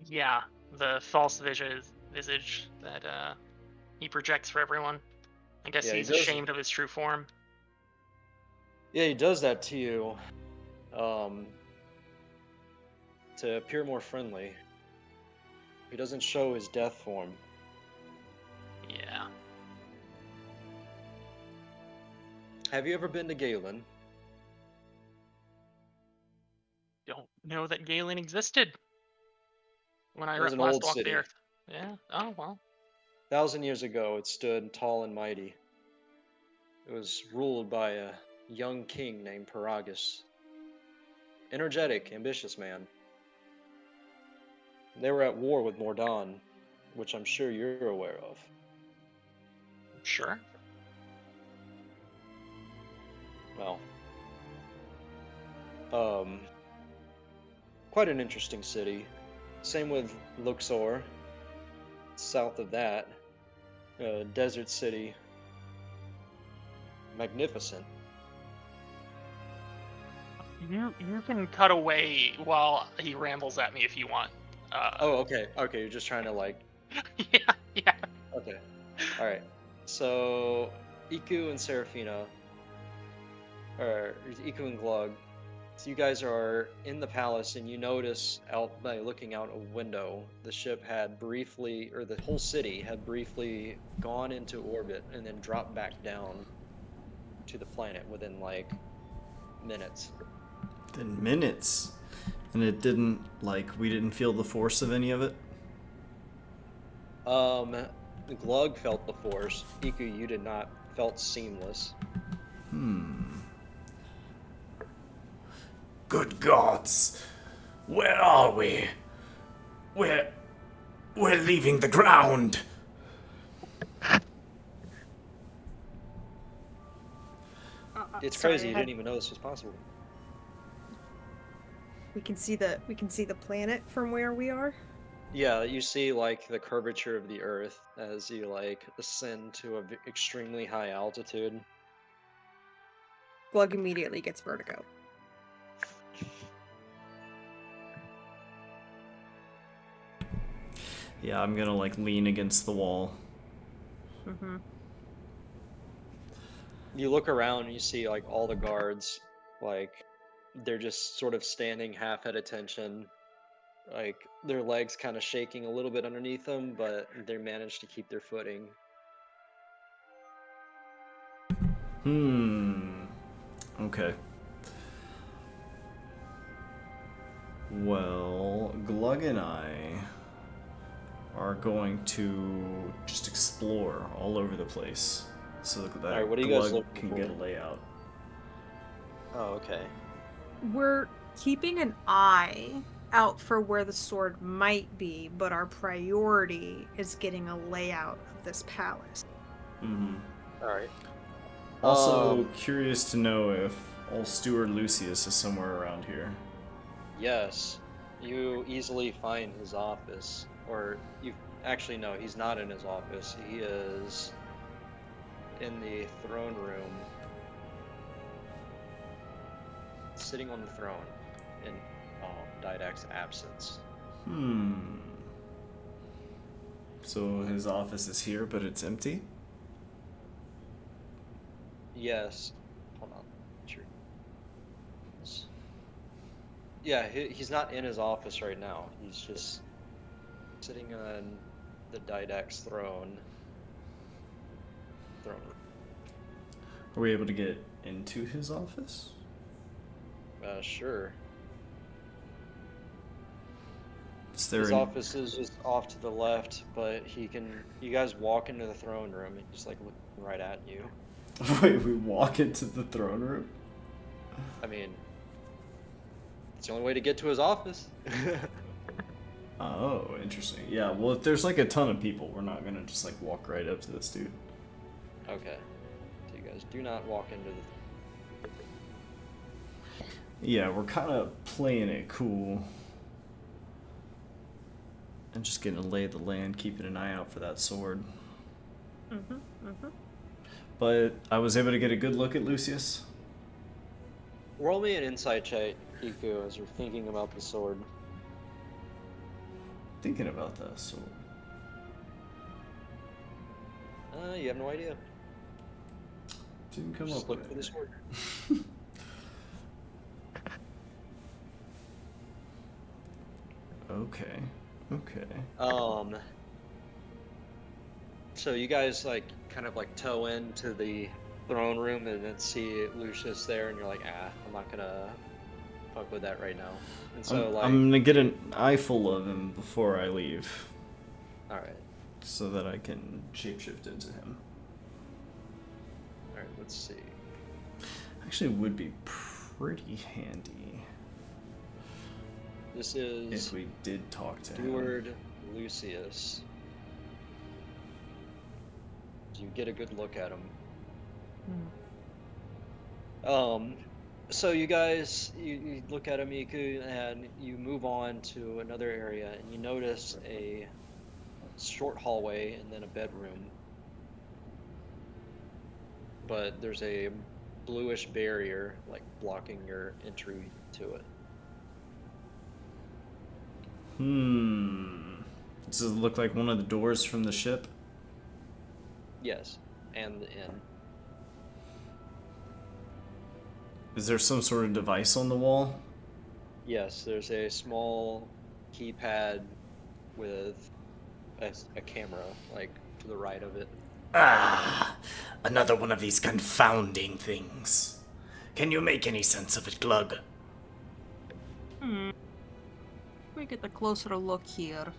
Yeah, the false visage that he projects for everyone. I guess Yeah, he he's does. ashamed of his true form. Yeah, he does that to you, um, to appear more friendly. He doesn't show his death form. Yeah. Have you ever been to Galen? Don't know that Galen existed when I It was an last old walked the city. earth. Yeah. Oh well. 1,000 years ago, it stood tall and mighty. It was ruled by a young king named Paragus. Energetic, ambitious man. They were at war with Mordan, which I'm sure you're aware of. Sure. Well, um, quite an interesting city. Same with Luxor, south of that. Desert city. Magnificent. You can cut away while he rambles at me if you want. Oh, okay. Okay, you're just trying to like. yeah. Okay. All right. So Iku and Serafina, or Iku and Glug. So you guys are in the palace, and you notice out by looking out a window, the ship had briefly, or the whole city had briefly gone into orbit and then dropped back down to the planet within like minutes. Then minutes. And it didn't, like, we didn't feel the force of any of it? Um, Glug felt the force. Iku, you did not. Felt seamless. Good gods! Where are we? We're leaving the ground! It's Sorry, crazy. You didn't even know this was possible. We can see the planet from where we are. Yeah, you see like the curvature of the Earth as you like ascend to a extremely high altitude. Glug immediately gets vertigo. Yeah, I'm gonna, like, lean against the wall. Mm-hmm. You look around and you see like all the guards, like they're just sort of standing half at attention, like their legs kind of shaking a little bit underneath them, but they managed to keep their footing. Okay. Well, Glug and I are going to just explore all over the place so that Alright, what are you guys Glug looking can for? get a layout. Oh, okay. We're keeping an eye out for where the sword might be, but our priority is getting a layout of this palace. Alright. Also, curious to know if old Steward Lucius is somewhere around here. Yes, you easily find his office, or you actually no, he's not in his office. He is in the throne room, sitting on the throne in Didac's absence. So his office is here, but it's empty? Yes. Hold on. Sure. Yeah, he's not in his office right now. He's just sitting on the Didac's throne. Throne room. Are we able to get into his office? Sure. Is there His any... office is just off to the left, but he can. You guys walk into the throne room and just like look right at you. Wait, we walk into the throne room? I mean, it's the only way to get to his office. Oh, interesting. Yeah, well, if there's like a ton of people, we're not gonna just like walk right up to this dude. Okay. So you guys do not walk into the. Yeah, we're kind of playing it cool. And just getting to lay the land, keeping an eye out for that sword. But I was able to get a good look at Lucius. Roll me an insight check, Iku, as you're thinking about the sword. Thinking about that sword. You have no idea. Didn't come Just up look with for the it. sword. Okay. So you guys like kind of like toe into the throne room and then see Lucius there, and you're like, I'm not gonna fuck with that right now. And so I'm gonna get an eyeful of him before I leave, all right, so that I can shapeshift into him. all right, let's see. Actually, it would be pretty handy This is if we did talk to him. Steward Lucius. You get a good look at him. So you guys, you look at Amiku and you move on to another area, and you notice a short hallway and then a bedroom. But there's a bluish barrier, like blocking your entry to it. Does it look like one of the doors from the ship? Yes, and the inn. Is there some sort of device on the wall? Yes, there's a small keypad with a camera, like to the right of it. Ah, another one of these confounding things. Can you make any sense of it, Glug? We get a closer look here.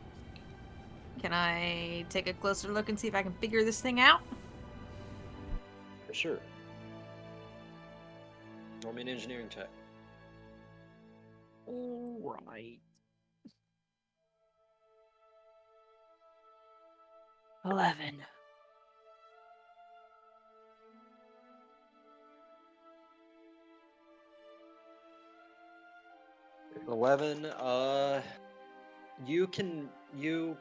Can I take a closer look and see if I can figure this thing out? For sure. Roll me an engineering check. Alright. 11. You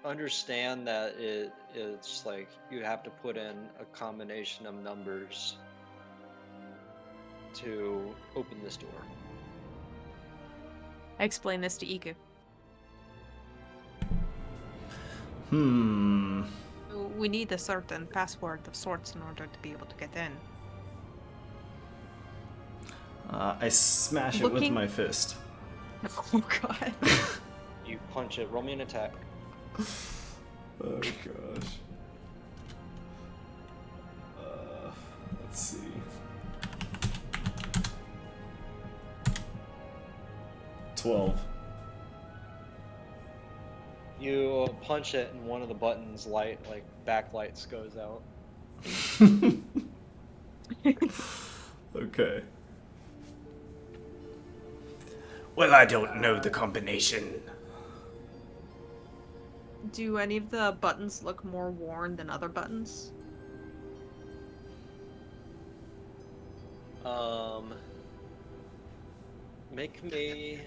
understand that it's like you have to put in a combination of numbers to open this door. I explained this to Iku. We need a certain password of sorts in order to be able to get in. I smash it with Looking- my fist. Oh god. You punch it. Roll me an attack. Oh gosh. Let's see. $12. You punch it, and one of the buttons backlights goes out. Okay. Well, I don't know the combination. Do any of the buttons look more worn than other buttons? Make me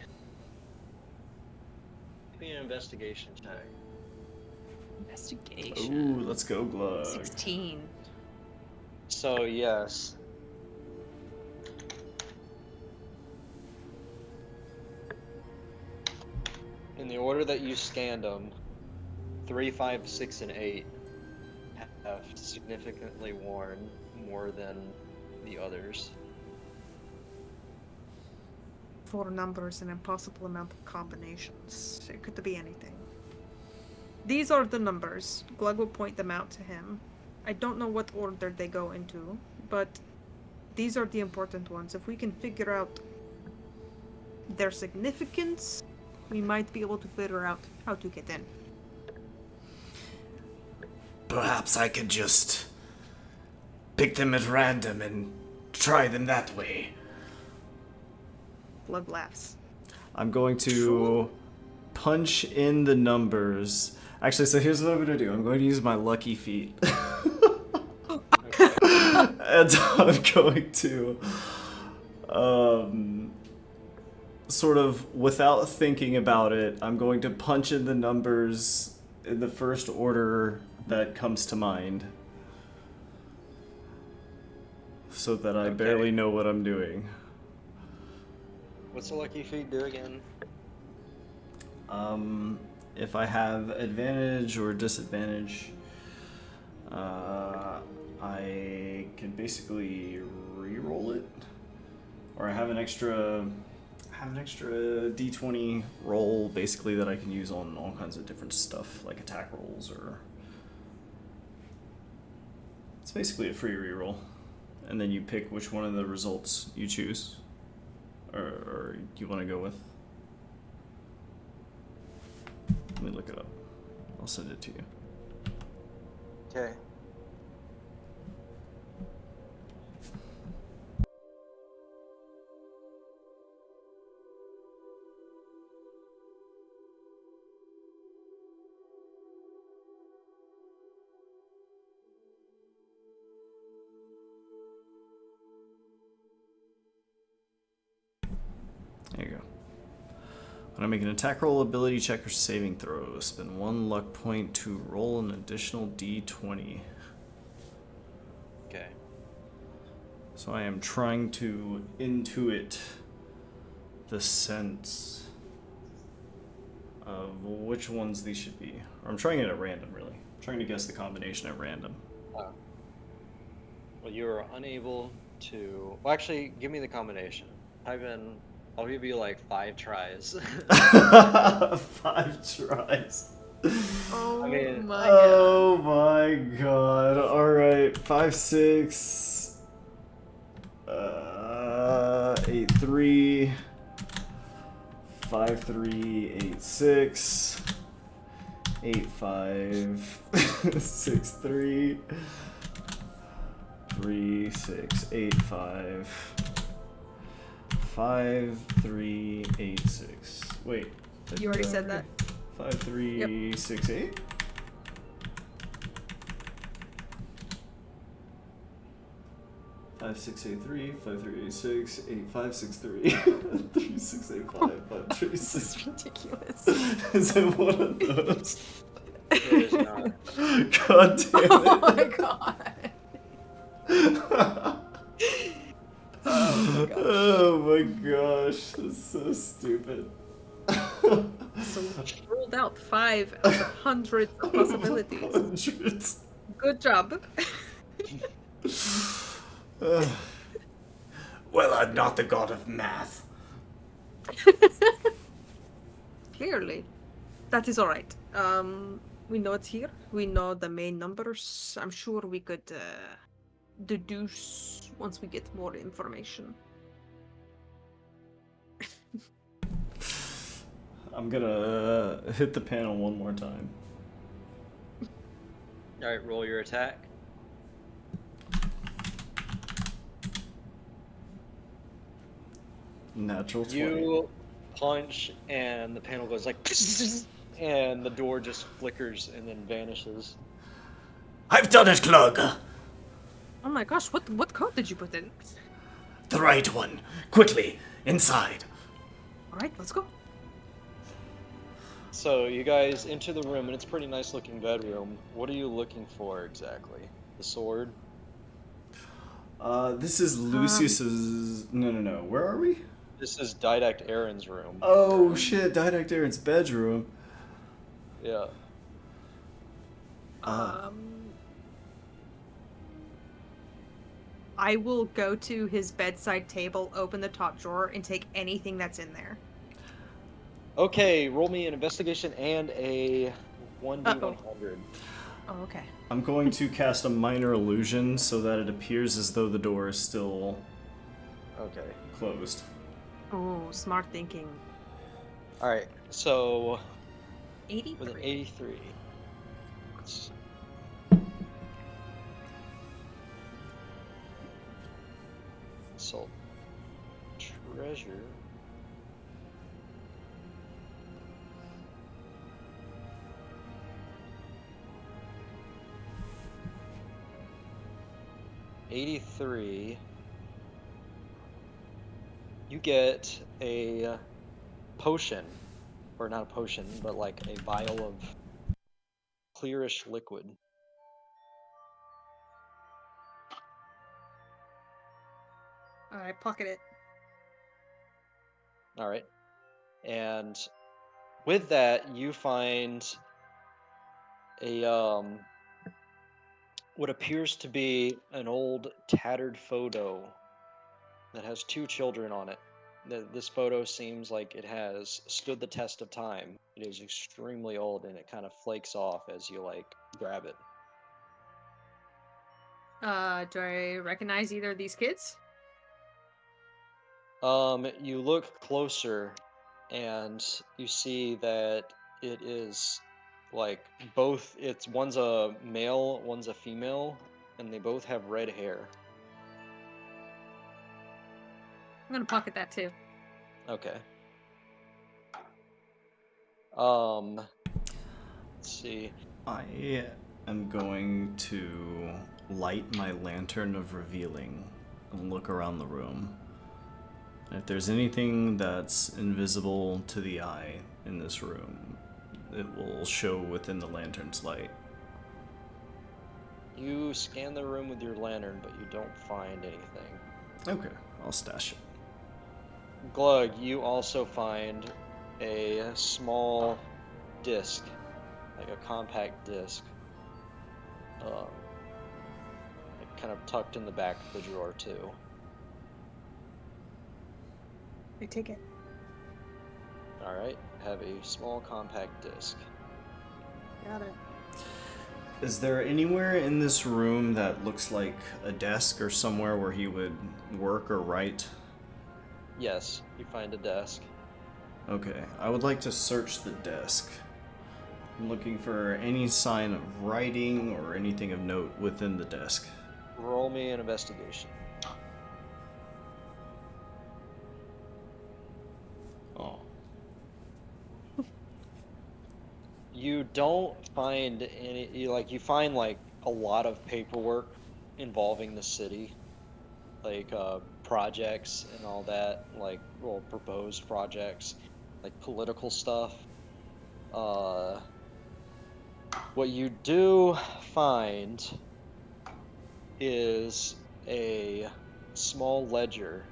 an investigation check. Investigation. Ooh, let's go, Glug. 16. So yes. In the order that you scanned them, 3, 5, 6, and 8 have significantly worn more than the others. 4 numbers, an impossible amount of combinations. It could be anything. These are the numbers. Glug will point them out to him. I don't know what order they go into, but these are the important ones. If we can figure out their significance, we might be able to figure out how to get in. Perhaps I could just pick them at random and try them that way. Glug laughs. I'm going to punch in the numbers. Actually, so here's what I'm going to do. I'm going to use my lucky feet. And I'm going to, sort of, without thinking about it, I'm going to punch in the numbers in the first order that comes to mind. So that I barely know what I'm doing. What's the lucky feat do again? If I have advantage or disadvantage, I can basically re-roll it, or I have an extra D20 roll basically that I can use on all kinds of different stuff, like attack rolls, or it's basically a free re-roll, and then you pick which one of the results you choose, or you want to go with. Let me look it up. I'll send it to you. Okay. There you go. When I make an attack roll, ability check, or saving throw, spend 1 luck point to roll an additional d20. Okay. So I am trying to intuit the sense of which ones these should be. Or I'm trying it at random, really. I'm trying to guess the combination at random. Well, you are unable to. Well, actually, give me the combination. I'll give you like 5 tries. 5 tries. Oh mean- my Oh my god. Alright. 5, 6. 8, 3. 5, 3, 8, 6. 8, 5. 6, 3. 3, 6, 8, 5. 5, 3, 8, 6. Wait. You already said that. 5, 3, 6, 8? Five, 6, 8, 3, 5, 3, 8, 6, 8, 5, 6, 3, 3, 6, 8, 5, 5, 3, This 6. is ridiculous. Is it one of those? It is not. God damn Oh my it. god. Oh my gosh, that's so stupid. So we ruled out 5 out of hundreds of possibilities. Hundreds. Good job. Well, I'm not the god of math. Clearly. That is alright. We know it's here. We know the main numbers. I'm sure we could deduce once we get more information. I'm gonna hit the panel one more time. Alright, roll your attack. Natural 20. You punch, and the panel goes like, and the door just flickers and then vanishes. I've done it, Glug! Oh my gosh, what code did you put in? The right one. Quickly, inside. Alright, let's go. So you guys enter the room, and it's a pretty nice looking bedroom. What are you looking for exactly? The sword? This is Lucius's. No. Where are we? This is Didact Aaron's room. Oh shit, Didact Aaron's bedroom. Yeah. I will go to his bedside table, open the top drawer, and take anything that's in there. Okay, roll me an investigation and a 1d100. Oh, okay. I'm going to cast a minor illusion so that it appears as though the door is still Okay. closed. Oh, smart thinking. Alright, so 83. with an 83. Let's- So, treasure. $83. You get a potion, or not a potion, but like a vial of clearish liquid. I pocket it. All right. And with that, you find a what appears to be an old tattered photo that has 2 children on it. This photo seems like it has stood the test of time. It is extremely old, and it kind of flakes off as you like grab it. Do I recognize either of these kids? You look closer, and you see that it is like both. It's one's a male, one's a female, and they both have red hair. I'm gonna pocket that too. Okay. Let's see. I am going to light my lantern of revealing and look around the room. If there's anything that's invisible to the eye in this room, it will show within the lantern's light. You scan the room with your lantern, but you don't find anything. Okay, I'll stash it. Glug, you also find a small disc, like a compact disc, like kind of tucked in the back of the drawer too. I take it. All right, have a small compact disc. Got it. Is there anywhere in this room that looks like a desk or somewhere where he would work or write? Yes, you find a desk. Okay, I would like to search the desk. I'm looking for any sign of writing or anything of note within the desk. Roll me an investigation. Oh. You don't find any. You find like a lot of paperwork involving the city, like projects and all that, like proposed projects, like political stuff. What you do find is a small ledger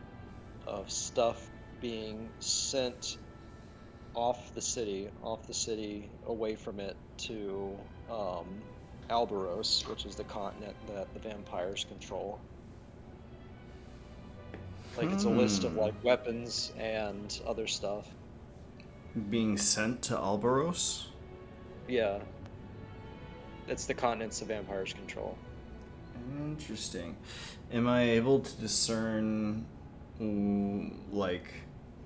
of stuff being sent off the city, away from it to Albaros, which is the continent that the vampires control. Like it's a list of like weapons and other stuff. Being sent to Albaros? Yeah. It's the continents the vampires control. Interesting. Am I able to discern, like,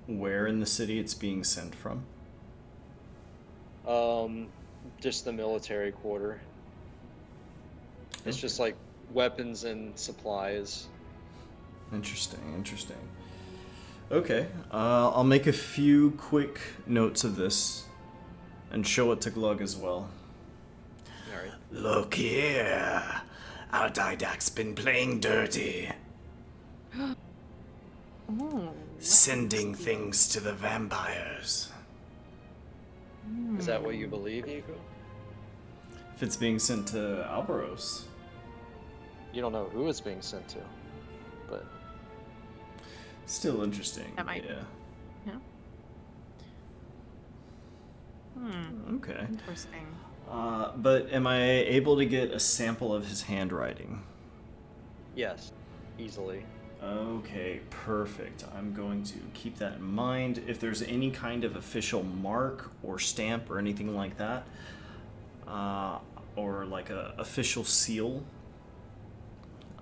where in the city it's being sent from? Just the military quarter. It's just Okay. like weapons and supplies. Interesting. Okay, I'll make a few quick notes of this and show it to Glug as well. Alright. Look here. Our Didact's been playing dirty, Ooh. sending things to the vampires. Is that what you believe, Yuko? If it's being sent to Albaros, You don't know who it's being sent to, but still interesting. That might- Yeah. Yeah. Hmm. Okay. Interesting. But am I able to get a sample of his handwriting? yes, easily. Okay, perfect. I'm going to keep that in mind. If there's any kind of official mark or stamp or anything like that, or like a official seal,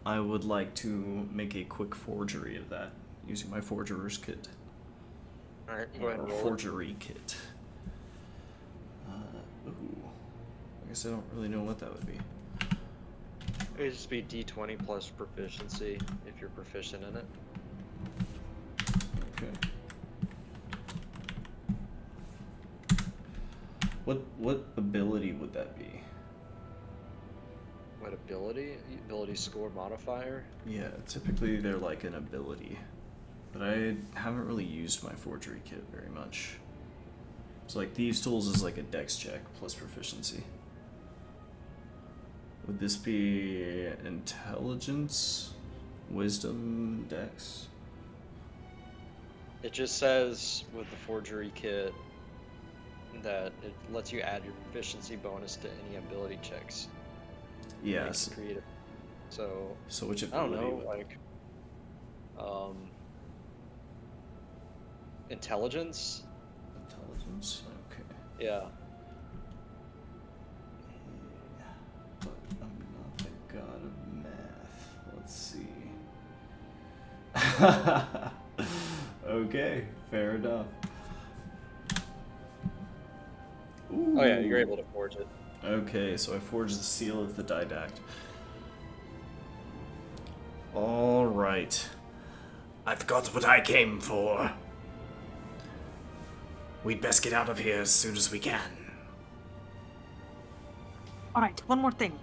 I would like to make a quick forgery of that using my forgerer's kit. Alright, go ahead Or and roll it. forgery kit. Ooh. I guess I don't really know what that would be. It would just be D20 plus proficiency if you're proficient in it. Okay. What ability would that be? What ability? Ability score modifier? Yeah, typically they're like an ability. But I haven't really used my forgery kit very much. So like Thieves' Tools is like a dex check plus proficiency. Would this be intelligence, wisdom, dex? It just says with the forgery kit that it lets you add your proficiency bonus to any ability checks. Yes. Creative. So So which I don't ability know, would like intelligence? intelligence? Okay. Yeah. But I'm not the god of math. Let's see. Okay, fair enough. Oh yeah, you're Ooh. able to forge it. Okay, so I forged the seal of the Didact. All right. I've got what I came for. We'd best get out of here as soon as we can. All right, one more thing.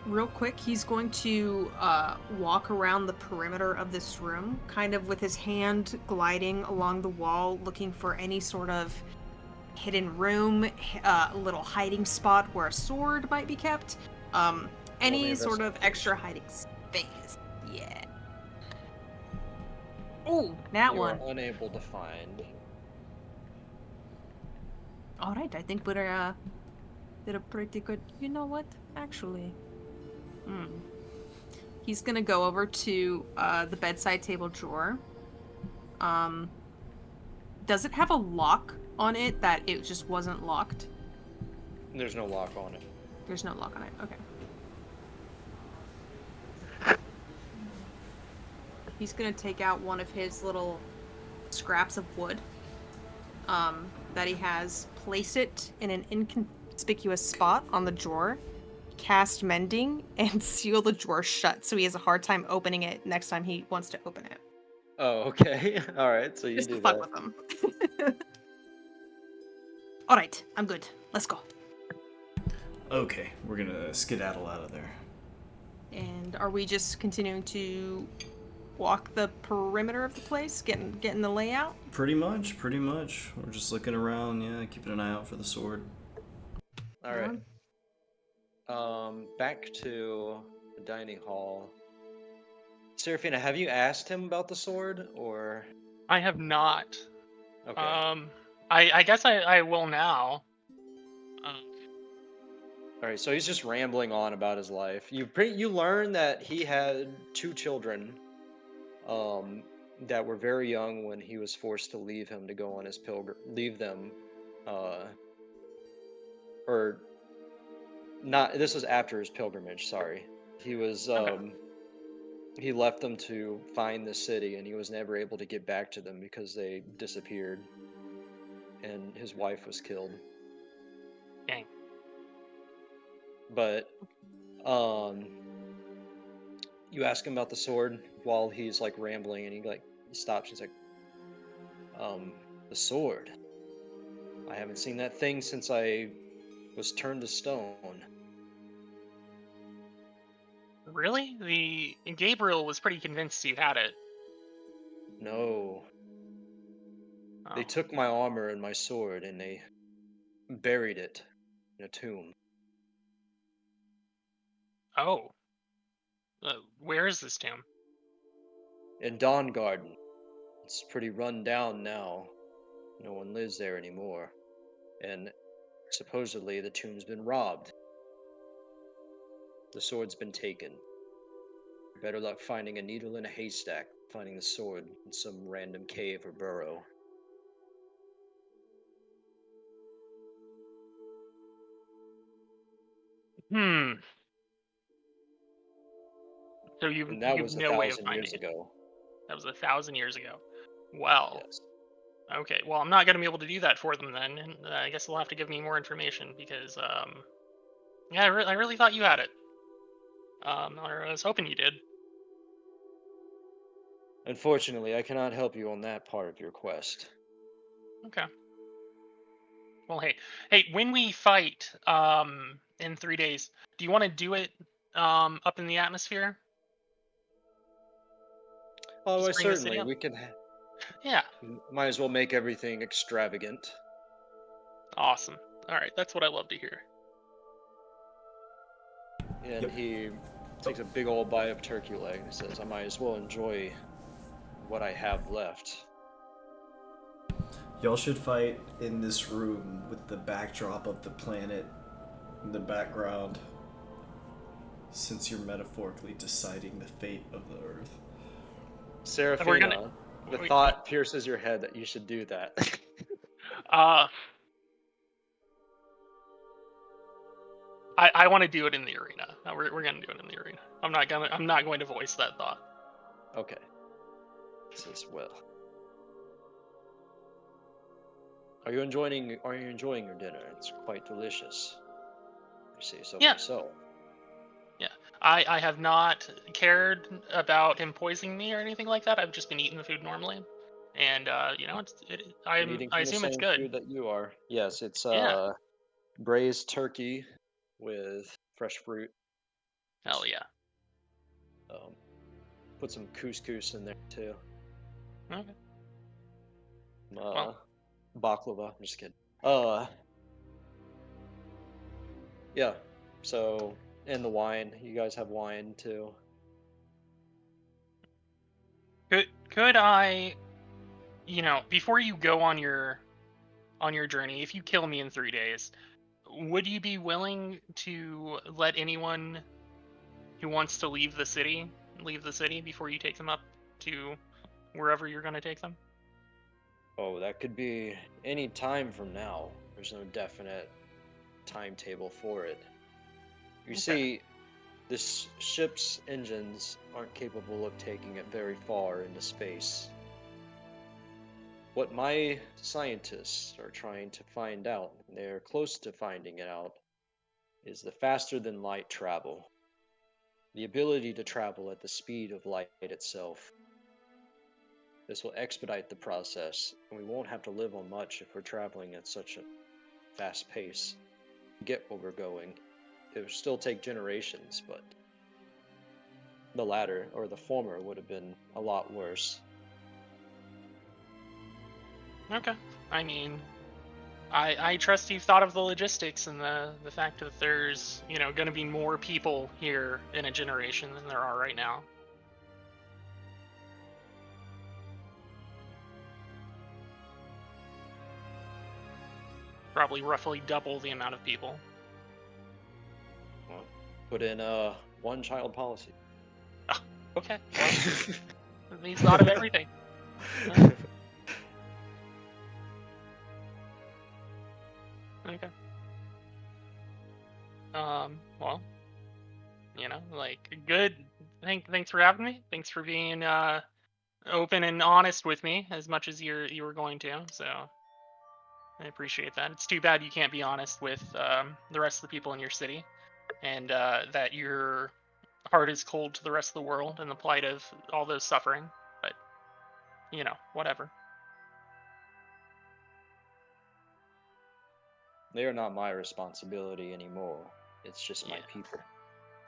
Real quick, he's going to walk around the perimeter of this room, kind of with his hand gliding along the wall, looking for any sort of hidden room, a little hiding spot where a sword might be kept. Any me sort of investigation. extra hiding space. Yeah. Oh, that You are one. unable to find. All right, I think we're did a pretty good. You know what? Actually, he's gonna go over to the bedside table drawer. Does it have a lock on it that it just wasn't locked? There's no lock on it. There's no lock on it. Okay. He's gonna take out one of his little scraps of wood that he has, place it in an inconspicuous spot on the drawer, cast mending, and seal the drawer shut so he has a hard time opening it next time he wants to open it. Oh, okay. All right. So you Just to do fuck that. with him. All right, I'm good. Let's go. Okay, we're gonna skedaddle out of there. And are we just continuing to walk the perimeter of the place, getting the layout? Pretty much. We're just looking around, yeah, keeping an eye out for the sword. All right. Back to the dining hall. Serafina, have you asked him about the sword, or I have not. okay? I guess I will now. All right. So he's just rambling on about his life. You learn that he had 2 children, that were very young when he was forced to leave him to go on his leave them, or not. This was after his pilgrimage. Sorry, he was Okay. he left them to find the city, and he was never able to get back to them because they disappeared, and his wife was killed. Dang. But you ask him about the sword while he's like rambling, and he stops. He's like, the sword. I haven't seen that thing since I was turned to stone. Really? The Gabriel was pretty convinced you had it. No, Oh. they took my armor and my sword, and they buried it in a tomb. Oh. Where is this tomb? In Dawn Garden. It's pretty run down now. No one lives there anymore. And supposedly the tomb's been robbed. The sword's been taken. Better luck finding a needle in a haystack, finding the sword in some random cave or burrow. Hmm. So And that you've was a no way of thousand finding years it. ago. That was 1,000 years ago. Well. Yes. Okay. Well, I'm not gonna be able to do that for them then. And I guess they'll have to give me more information because yeah, I really thought you had it. Or I was hoping you did. Unfortunately, I cannot help you on that part of your quest. Okay. Well, hey, when we fight in 3 days, do you want to do it up in the atmosphere? Oh, Just well, bring the city certainly. up. We can. Yeah. Might as well make everything extravagant. Awesome. All right, that's what I love to hear. And Yep. he takes a big old bite of turkey leg and says, I might as well enjoy what I have left. Y'all should fight in this room with the backdrop of the planet in the background, since you're metaphorically deciding the fate of the Earth. We're gonna. Seraphina, the We, thought pierces your head that you should do that. uh, I want to do it in the arena. We're gonna do it in the arena. I'm not going to voice that thought. Okay. Says, well. Are you enjoying your dinner? It's quite delicious. You say so Yeah. myself. Yeah. I have not cared about him poisoning me or anything like that. I've just been eating the food normally, and I'm eating I from the assume it's same good. food that you are. Yes, it's Yeah. braised turkey with fresh fruit. Hell yeah. Um, put some couscous in there too. Okay. Uh, Well, baklava. I'm just kidding. Uh, yeah. So, and the wine. You guys have wine too. Could I, before you go on your journey, if you kill me in 3 days, would you be willing to let anyone who wants to leave the city before you take them up to wherever you're going to take them? Oh, that could be any time from now. There's no definite timetable for it. You Okay. see, this ship's engines aren't capable of taking it very far into space. What my scientists are trying to find out, and they're close to finding it out, is the faster than light travel. The ability to travel at the speed of light itself. This will expedite the process, and we won't have to live on much if we're traveling at such a fast pace. To get where we're going. It would still take generations, but the latter, or the former, would have been a lot worse. Okay. I mean, I trust you've thought of the logistics and the fact that there's, going to be more people here in a generation than there are right now. Probably roughly double the amount of people. Well, put in a one-child policy. Okay. Well, he's thought of everything. Uh, Okay. Well, good. Thanks for having me. Thanks for being open and honest with me as much as you were going to. So I appreciate that. It's too bad you can't be honest with the rest of the people in your city, and that your heart is cold to the rest of the world and the plight of all those suffering. But whatever. They are not my responsibility anymore. It's just my Yeah. people.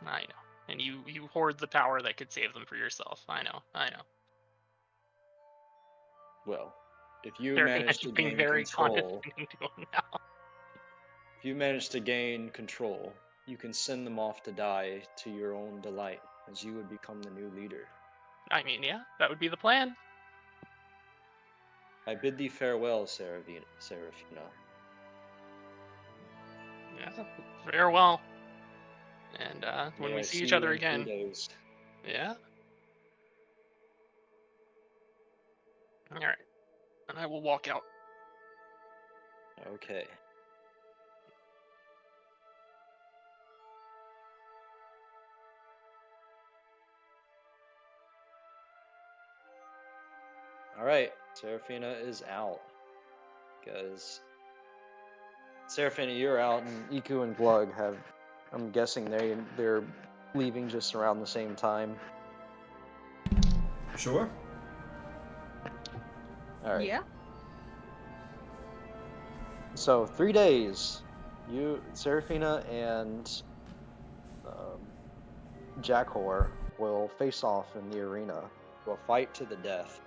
I know. And you hoard the power that could save them for yourself. I know. Well, if you Serafina, manage to you're being gain very control, condescending to him now. if you manage to gain control, you can send them off to die to your own delight, as you would become the new leader. I mean, yeah, that would be the plan. I bid thee farewell, Serafina. Yeah, farewell. And when May we I see see each you other in 3 again, days. yeah. All right. And I will walk out. Okay. Alright, Serafina is out. Because Serafina, you're out, and Iku and Glug have. I'm guessing they're leaving just around the same time. Sure. Alright. Yeah. So 3 days. You, Serafina, and Jackhor will face off in the arena. Will fight to the death.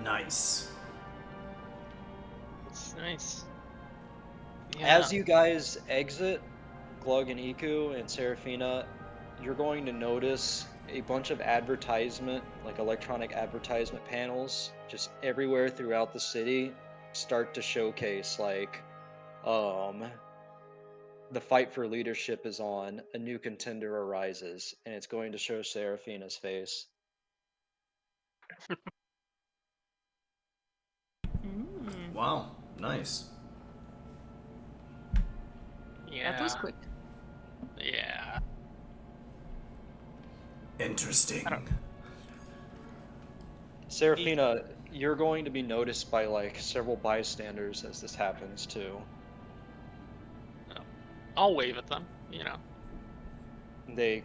Nice. It's nice. As you guys exit, Glug and Iku and Serafina, you're going to notice a bunch of advertisement, like electronic advertisement panels, just everywhere throughout the city, start to showcase the fight for leadership is on, a new contender arises, and it's going to show Serafina's face. Mm, Wow. Nice. Yeah. that was quick. Yeah. Interesting. I don't- Serafina, you're going to be noticed by several bystanders as this happens too. I'll wave at them. They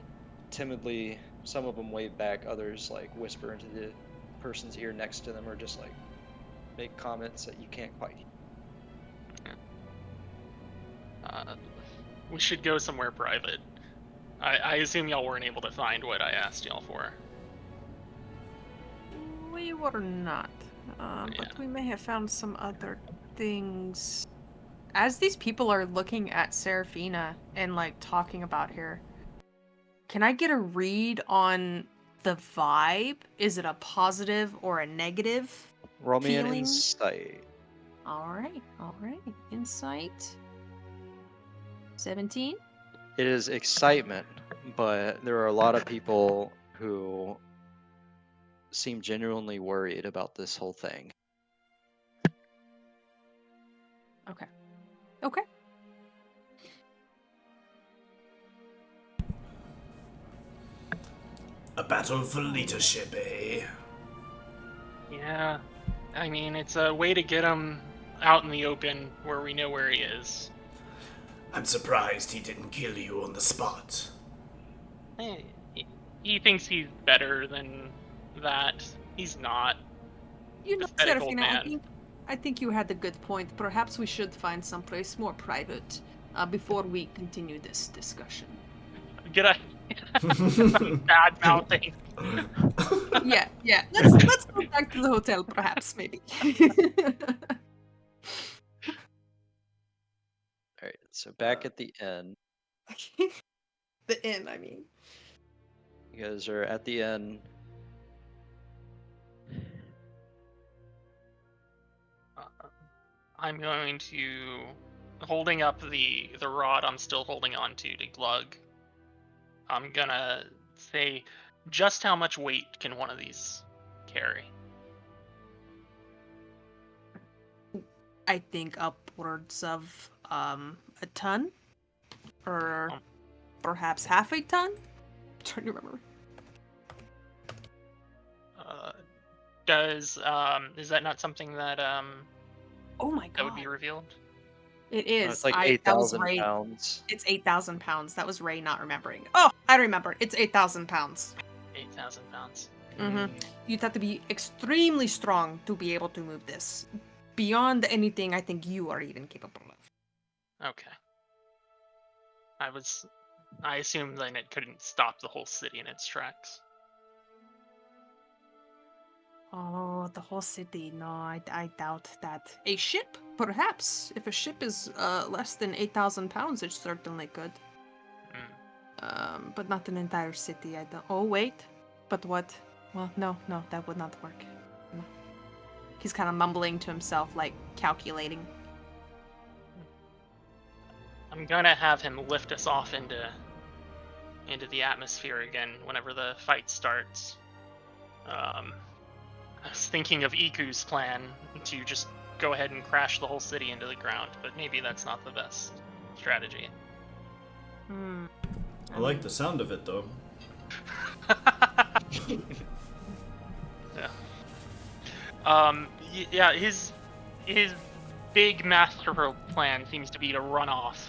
timidly, some of them wave back, others whisper into the person's ear next to them, or just make comments that you can't quite hear. We should go somewhere private. I assume y'all weren't able to find what I asked y'all for. We were not. But we may have found some other things. As these people are looking at Seraphina and like talking about her, can I get a read on the vibe? Is it a positive or a negative Roll me an feeling? insight. All right. Insight. 17. It is excitement, but there are a lot of people who seem genuinely worried about this whole thing. Okay. A battle for leadership, eh? Yeah. I mean, it's a way to get him out in the open where we know where he is. I'm surprised he didn't kill you on the spot. He thinks he's better than that. He's not. You know, Pathetic old Seraphina, man. I think you had a good point. Perhaps we should find someplace more private before we continue this discussion. Good idea. Bad mouthing. Yeah. Let's go back to the hotel, perhaps, maybe. All right, so back at the inn. The inn, I mean. You guys are at the inn. I'm going to holding up the rod I'm still holding on to Glug. I'm gonna say, just how much weight can one of these carry? I think upwards of a ton, or perhaps half a ton. I'm trying to remember. Is that not something that Oh my that god! would be revealed? It is. It's like That was 8,000 Ray. pounds. It's 8,000 pounds. That was Ray not remembering. Oh, I remember. It's 8,000 pounds. 8,000 pounds. Mm-hmm. You'd have to be extremely strong to be able to move this. Beyond anything I think you are even capable of. Okay. I assumed then it couldn't stop the whole city in its tracks. Oh, the whole city. No, I doubt that. A ship? Perhaps. If a ship is less than 8,000 pounds, it certainly could. But not an entire city. I don't. Oh, wait. But what? Well, no, that would not work. No. He's kind of mumbling to himself, like calculating. I'm gonna have him lift us off into the atmosphere again whenever the fight starts. I was thinking of Iku's plan to just go ahead and crash the whole city into the ground, but maybe that's not the best strategy. I like the sound of it, though. Yeah. His big masterful plan seems to be to run off,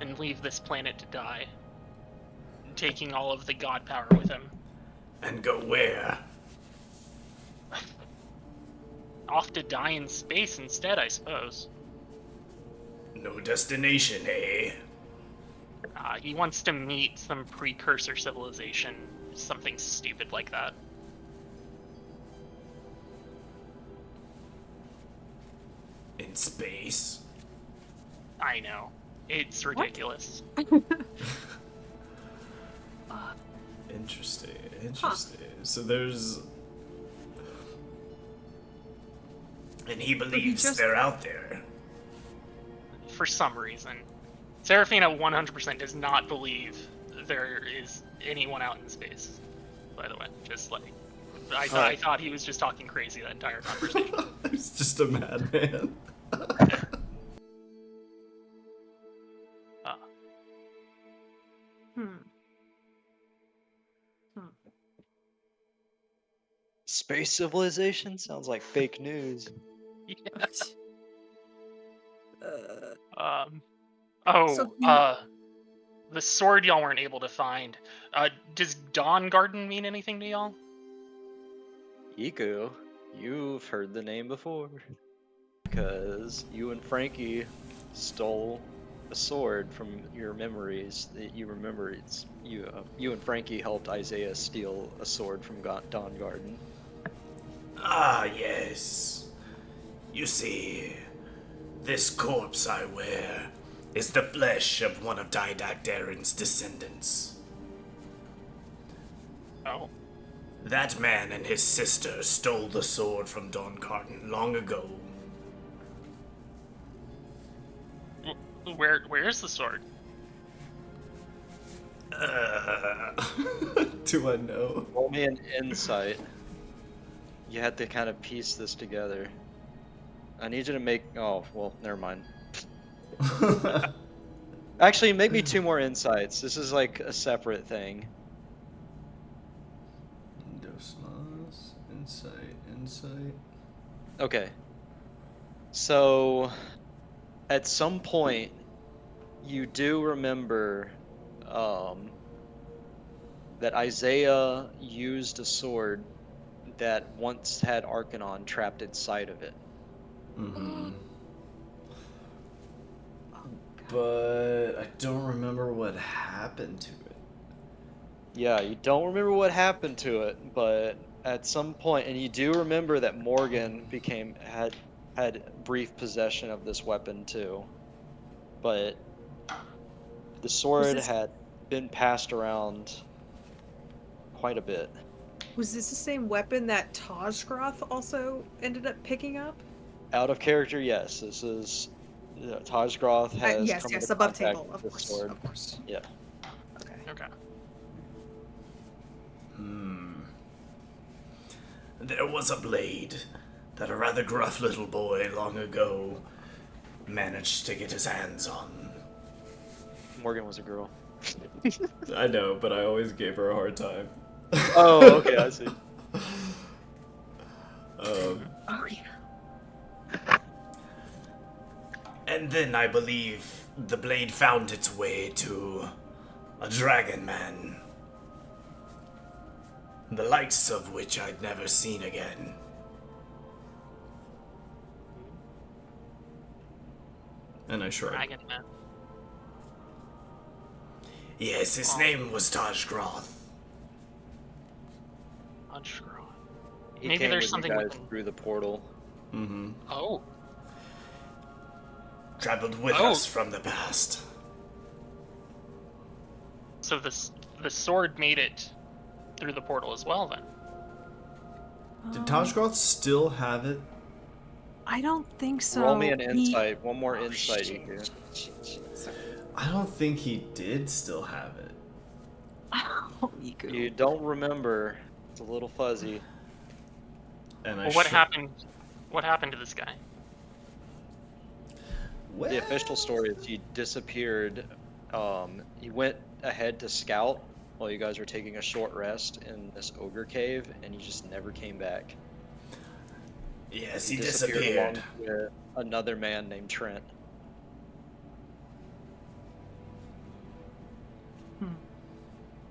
and leave this planet to die, taking all of the god power with him. And go where? Off to die in space instead, I suppose. No destination, eh? He wants to meet some precursor civilization, something stupid like that. In space? I know. It's ridiculous. Interesting. So there's... And he believes they're out there. For some reason. Seraphina 100% does not believe there is anyone out in space, by the way. Just like, I thought he was just talking crazy that entire conversation. He's just a madman. Space civilization sounds like fake news. Yeah. So the sword y'all weren't able to find. Does Dawn Garden mean anything to y'all? Iku, you've heard the name before. Because you and Frankie stole a sword from your memories that you remember. It's you and Frankie helped Isaiah steal a sword from Dawn Garden. Ah, yes. You see, this corpse I wear is the flesh of one of Didactarin's descendants. Oh. That man and his sister stole the sword from Don Carton long ago. Where is the sword? Do I know? Roll me an insight. You had to kind of piece this together. I need you to make. Oh, well, never mind. Actually, make me 2 more insights. This is like a separate thing. Dos más. Insight. Okay. So, at some point, you do remember that Isaiah used a sword that once had Arcanon trapped inside of it. Mm-hmm. But I don't remember what happened to it. Yeah, you don't remember what happened to it, but at some point, and you do remember that Morgan had brief possession of this weapon too. But the sword this- had been passed around quite a bit. Was this the same weapon that Tajgroth also ended up picking up? Out of character, yes. This is Tajgroth has Yes, come yes, into above contact table, with of this course, sword. of course. Yeah. Okay. Okay. There was a blade that a rather gruff little boy long ago managed to get his hands on. Morgan was a girl. I know, but I always gave her a hard time. Oh, okay, I see. Oh yeah. And then I believe the blade found its way to a dragon man, the likes of which I'd never seen again. And I shrugged. Dragon Man. Yes, his name was Tajgroth. Unsure. He Maybe came there's with something you with guys him. through the portal. Mm-hmm. Oh. Traveled with Oh. us from the past. So the sword made it through the portal as well then. Did Tajgroth still have it? I don't think so. Roll me an He- insight. One more Oh, insight you shit, do. shit. Sorry. I don't think he did still have it. Oh, Miku. You don't remember. It's a little fuzzy. And I Well, what shook- happened? What happened to this guy? Well, The official story is he disappeared. He went ahead to scout while you guys were taking a short rest in this ogre cave, and he just never came back. Yes, he disappeared disappeared. along with another man named Trent.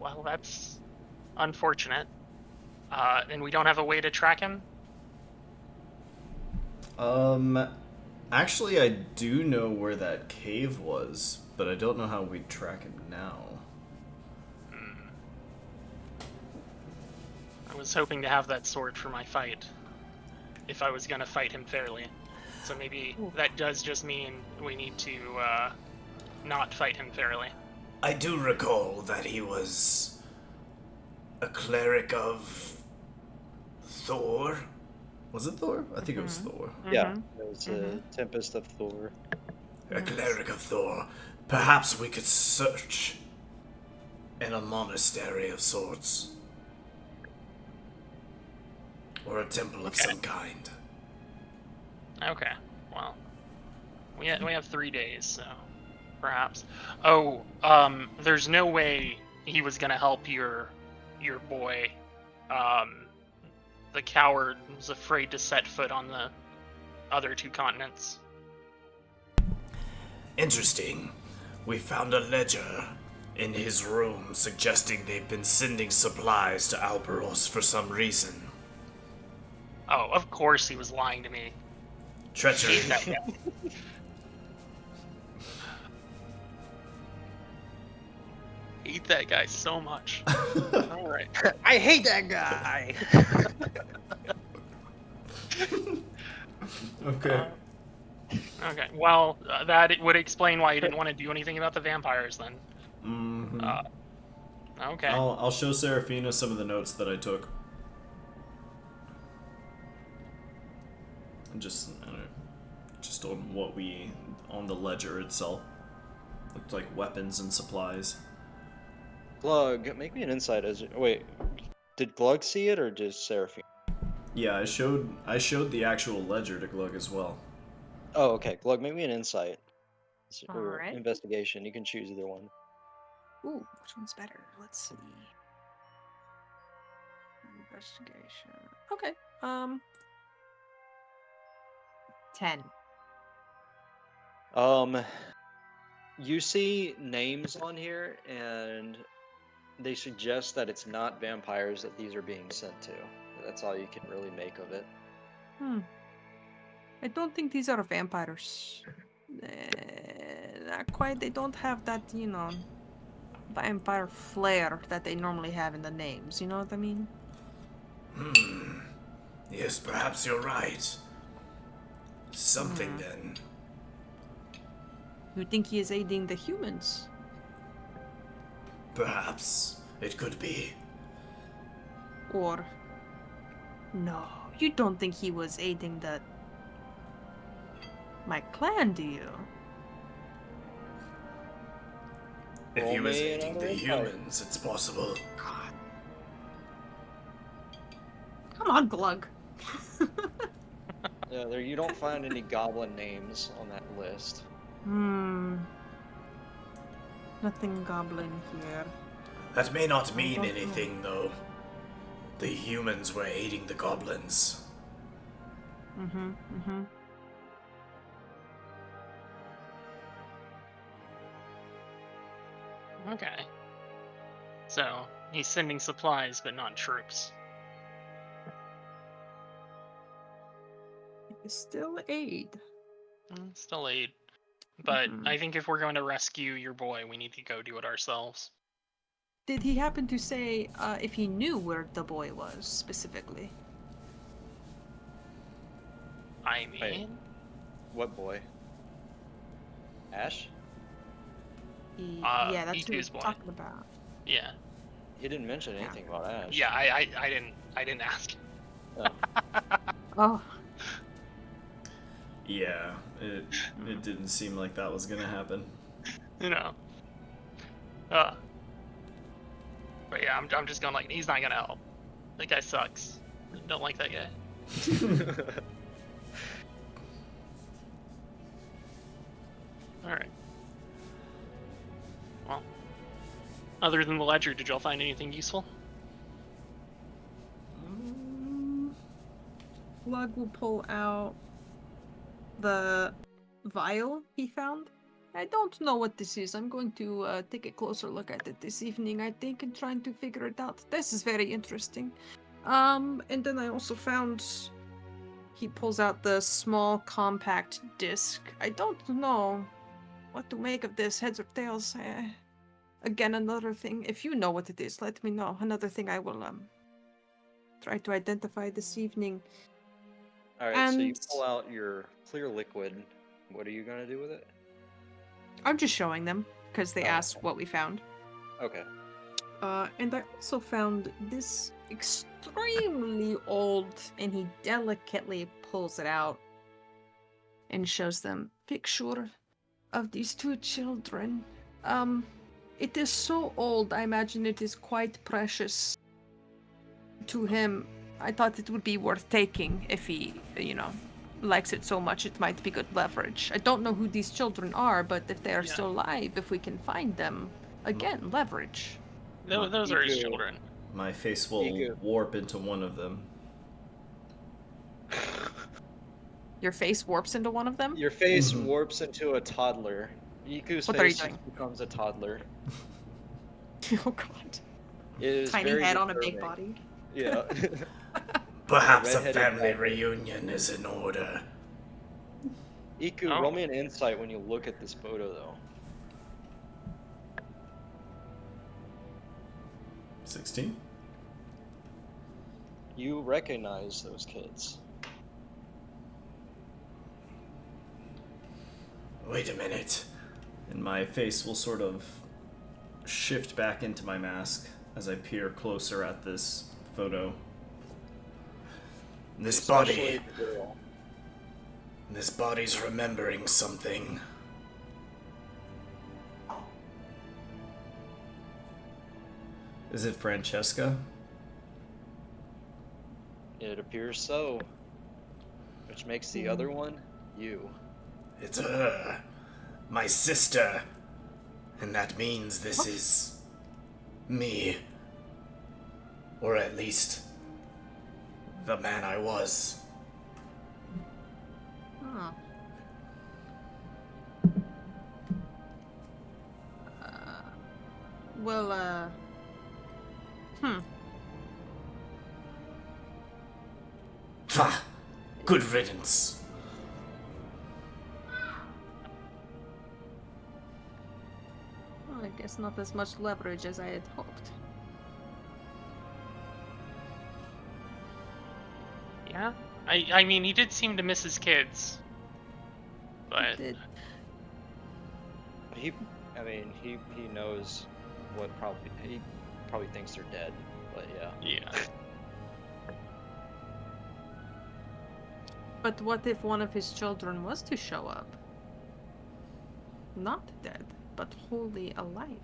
Well, that's unfortunate. And we don't have a way to track him? Actually, I do know where that cave was, but I don't know how we'd track him now. I was hoping to have that sword for my fight. If I was gonna fight him fairly. So maybe that does just mean we need to, not fight him fairly. I do recall that he was a cleric of Thor. Was it Thor? I think it was Thor. Yeah, it was a Tempest of Thor. A cleric of Thor. Perhaps we could search in a monastery of sorts. Or a temple of Okay. some kind. Okay, well. We have 3 days, so perhaps. Oh, there's no way he was gonna help your boy. The coward was afraid to set foot on the other 2 continents. Interesting. We found a ledger in his room suggesting they've been sending supplies to Alberos for some reason. Oh, of course he was lying to me. Treachery. Hate that guy. Hate that guy so much. Alright. I hate that guy! Okay. Okay. Well, that would explain why you didn't want to do anything about the vampires then. Mm-hmm. Okay. I'll show Seraphina some of the notes that I took. Just I don't know, just on the ledger itself. Looked like weapons and supplies. Glug, make me an insight. Wait, did Glug see it or just Seraphine? Yeah, I showed the actual ledger to Glug as well. Oh, okay. Glug, make me an insight or Alright. investigation. You can choose either one. Ooh, which one's better? Let's see. Investigation. Okay. 10. You see names on here, and they suggest that it's not vampires that these are being sent to. That's all you can really make of it. I don't think these are vampires. Not quite. They don't have that, vampire flair that they normally have in the names. You know what I mean? Yes, perhaps you're right. Something then. You think he is aiding the humans? Perhaps it could be. Or. No, you don't think he was aiding my clan, do you? If Roll he was me aiding another the insight. humans, it's possible. God. Come on, Glug. Yeah, you don't find any goblin names on that list. Nothing goblin here. That may not mean don't know. anything, though. The humans were aiding the goblins. Okay. So he's sending supplies, but not troops. Still aid. Still aid. But I think if we're going to rescue your boy, we need to go do it ourselves. Did he happen to say if he knew where the boy was specifically? I mean, Wait. What boy? Ash? Yeah, that's who Iku's he's boy. talking about. Yeah. He didn't mention anything about Ash. Yeah, I didn't ask. Oh. Oh, Yeah, it didn't seem like that was gonna happen. You know. But yeah, I'm just going like, he's not gonna help. That guy sucks. Don't like that guy. Alright. Well, other than the ledger, did y'all find anything useful? Glug will pull out the vial he found. I don't know what this is. I'm going to take a closer look at it this evening, I think, and trying to figure it out. This is very interesting. And then I also found he pulls out the small compact disc. I don't know what to make of this, heads or tails. Again, another thing. If you know what it is, let me know. Another thing I will try to identify this evening. Alright, so you pull out your clear liquid. What are you gonna do with it? I'm just showing them because they Oh, asked what we found. Okay. And I also found this extremely old, and he delicately pulls it out and shows them picture of these two children. It is so old, I imagine it is quite precious to him. I thought it would be worth taking if he, likes it so much. It might be good leverage. I don't know who these children are, but if they are still alive, if we can find them, again, leverage. Those are his Iku. children. My face will Iku. warp into one of them. Your face warps into one of them? Your face warps into a toddler. Iku's What are you face doing? becomes a toddler. Oh god. It is Tiny very head on a big disturbing. body. Yeah. Perhaps a Red-headed family dog. reunion is in order. Iku, Oh. roll me an insight when you look at this photo, though. 16? You recognize those kids. Wait a minute. And my face will sort of shift back into my mask as I peer closer at this photo. This Especially body. the girl. This body's remembering something. Is it Francesca? It appears so. Which makes the other one you. It's her. My sister. And that means this is me. Or at least the man I was. Oh. Well, Pah! Good riddance. I guess not as much leverage as I had hoped. Yeah. I mean, he did seem to miss his kids. But Did He knows he probably thinks they're dead, but yeah. yeah. But what if one of his children was to show up? Not dead, but wholly alive.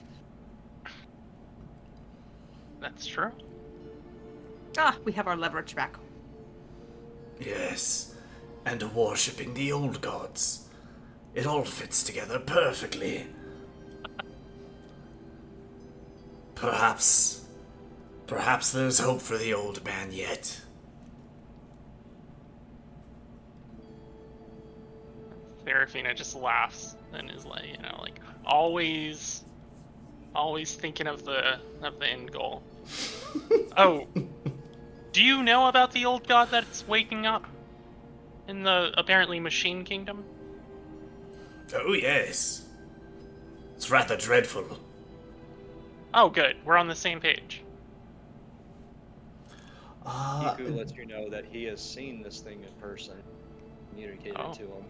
That's true. Ah, we have our leverage back. Yes. And worshipping the old gods. It all fits together perfectly. Perhaps there's hope for the old man yet. Serafina just laughs and is like, always thinking of the end goal. Oh, do you know about the old god that's waking up in the apparently Machine Kingdom? Oh, yes. It's rather dreadful. Oh, good. We're on the same page. Kiku lets you know that he has seen this thing in person. Communicated Oh. to him.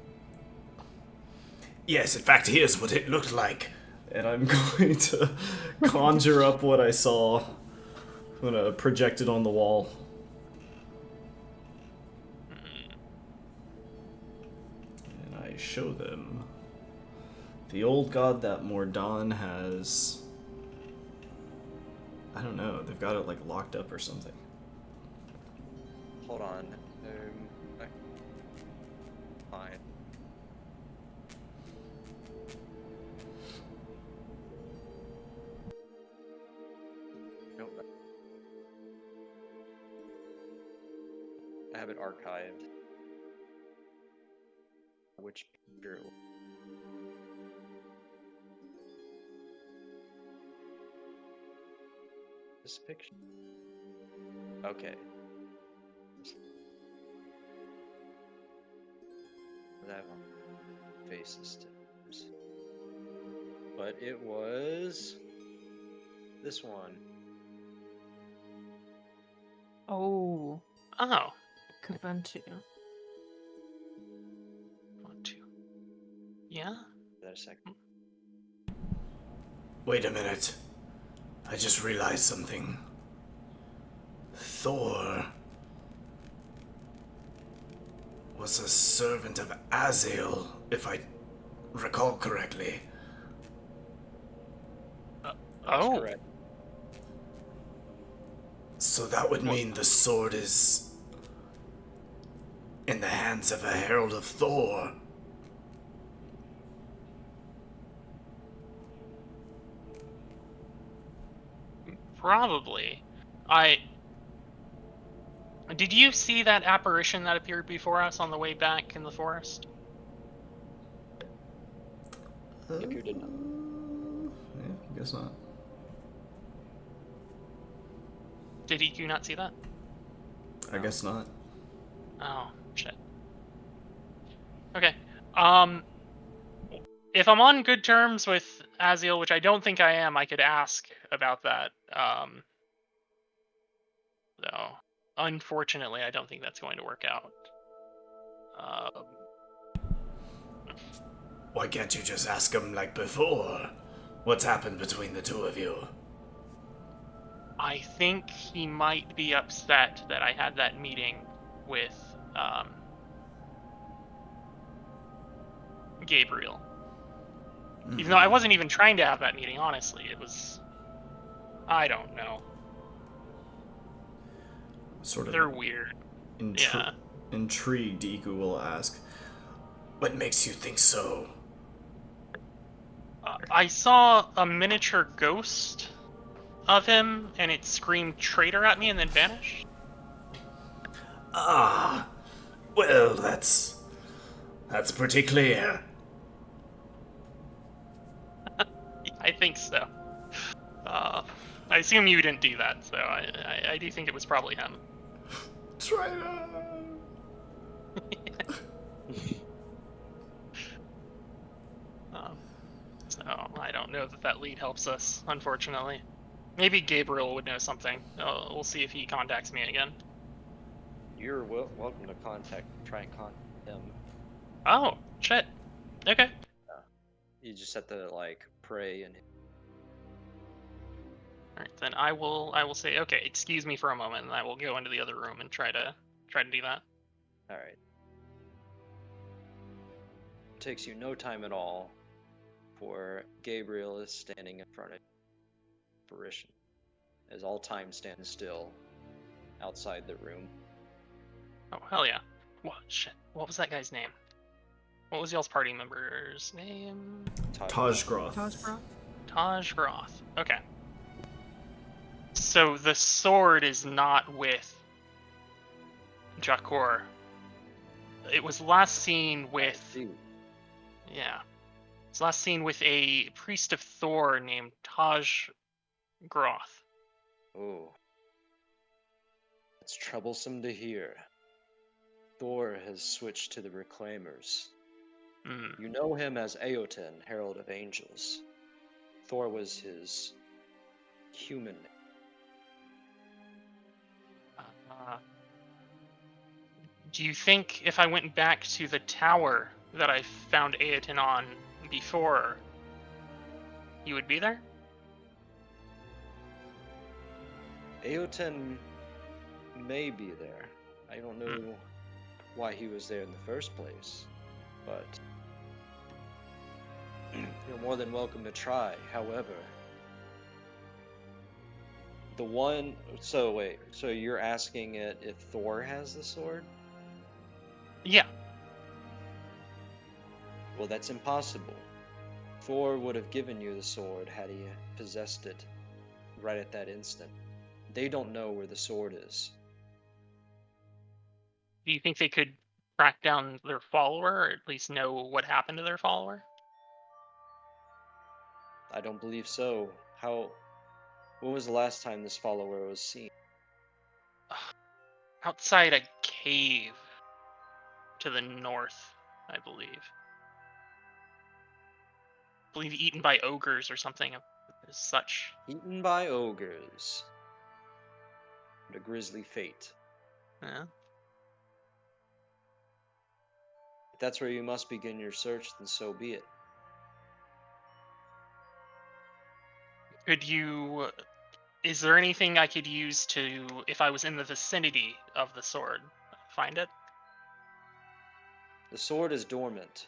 Yes, in fact, here's what it looked like. And I'm going to conjure up what I saw. I'm gonna project it on the wall. And I show them the old god that Mordan has. I don't know, they've got it like locked up or something. Hold on. Okay. Fine. Nope. I have it archived. Which picture? This picture? Okay. That one. Faces tips. But it was this one. Oh, Oh. Kaventu. 1, 2. Yeah? That a second. Wait a minute. I just realized something. Thor was a servant of Azrael, if I recall correctly. Oh. Correct. So that would mean the sword is in the hands of a herald of Thor. Probably. Did you see that apparition that appeared before us on the way back in the forest? Kiku did not. Yeah, I guess not. Did you not see that? I guess not. Oh, shit. Okay. If I'm on good terms with Azrael, which I don't think I am, I could ask about that. Though, unfortunately, I don't think that's going to work out. Why can't you just ask him like before? What's happened between the two of you? I think he might be upset that I had that meeting with Gabriel. Even though I wasn't even trying to have that meeting, honestly. It was... I don't know. Sort of They're weird. Yeah. intrigued, Iku will ask, What makes you think so? I saw a miniature ghost of him, and it screamed traitor at me and then vanished. Ah, well, that's pretty clear. I think so. I assume you didn't do that, so I do think it was probably him. Traitor! So I don't know that lead helps us, unfortunately. Maybe Gabriel would know something. We'll see if he contacts me again. You're welcome to try and contact him. Oh, shit. Okay. You just have to like pray and Alright, then I will say, okay, excuse me for a moment, and I will go into the other room and try to do that. all right. Takes you no time at all, for Gabriel is standing in front of apparition, as all time stands still outside the room. Oh, hell yeah. What? Shit. What was that guy's name? What was y'all's party member's name? Tajgroth. Cosgrove? Taj Groth. Okay. So the sword is not with Jakor. It was last seen with... See, Yeah. It's last seen with a priest of Thor named Taj Groth. oh, it's troublesome to hear. Thor has switched to the Reclaimers. Hmm. You know him as Aoten, Herald of Angels. Thor was his human name. Do you think if I went back to the tower that I found Aoten on before, you would be there? Aoten may be there. I don't know why he was there in the first place, but you're more than welcome to try. However, so you're asking it if Thor has the sword? Yeah. Well, that's impossible. Thor would have given you the sword had he possessed it right at that instant. They don't know where the sword is. Do you think they could track down their follower, or at least know what happened to their follower? I don't believe so. When was the last time this follower was seen? Outside a cave to the north, I believe. Eaten by ogres or something of such. Eaten by ogres. What a grisly fate. Yeah. If that's where you must begin your search, then so be it. Could you... Is there anything I could use to, if I was in the vicinity of the sword, find it? The sword is dormant.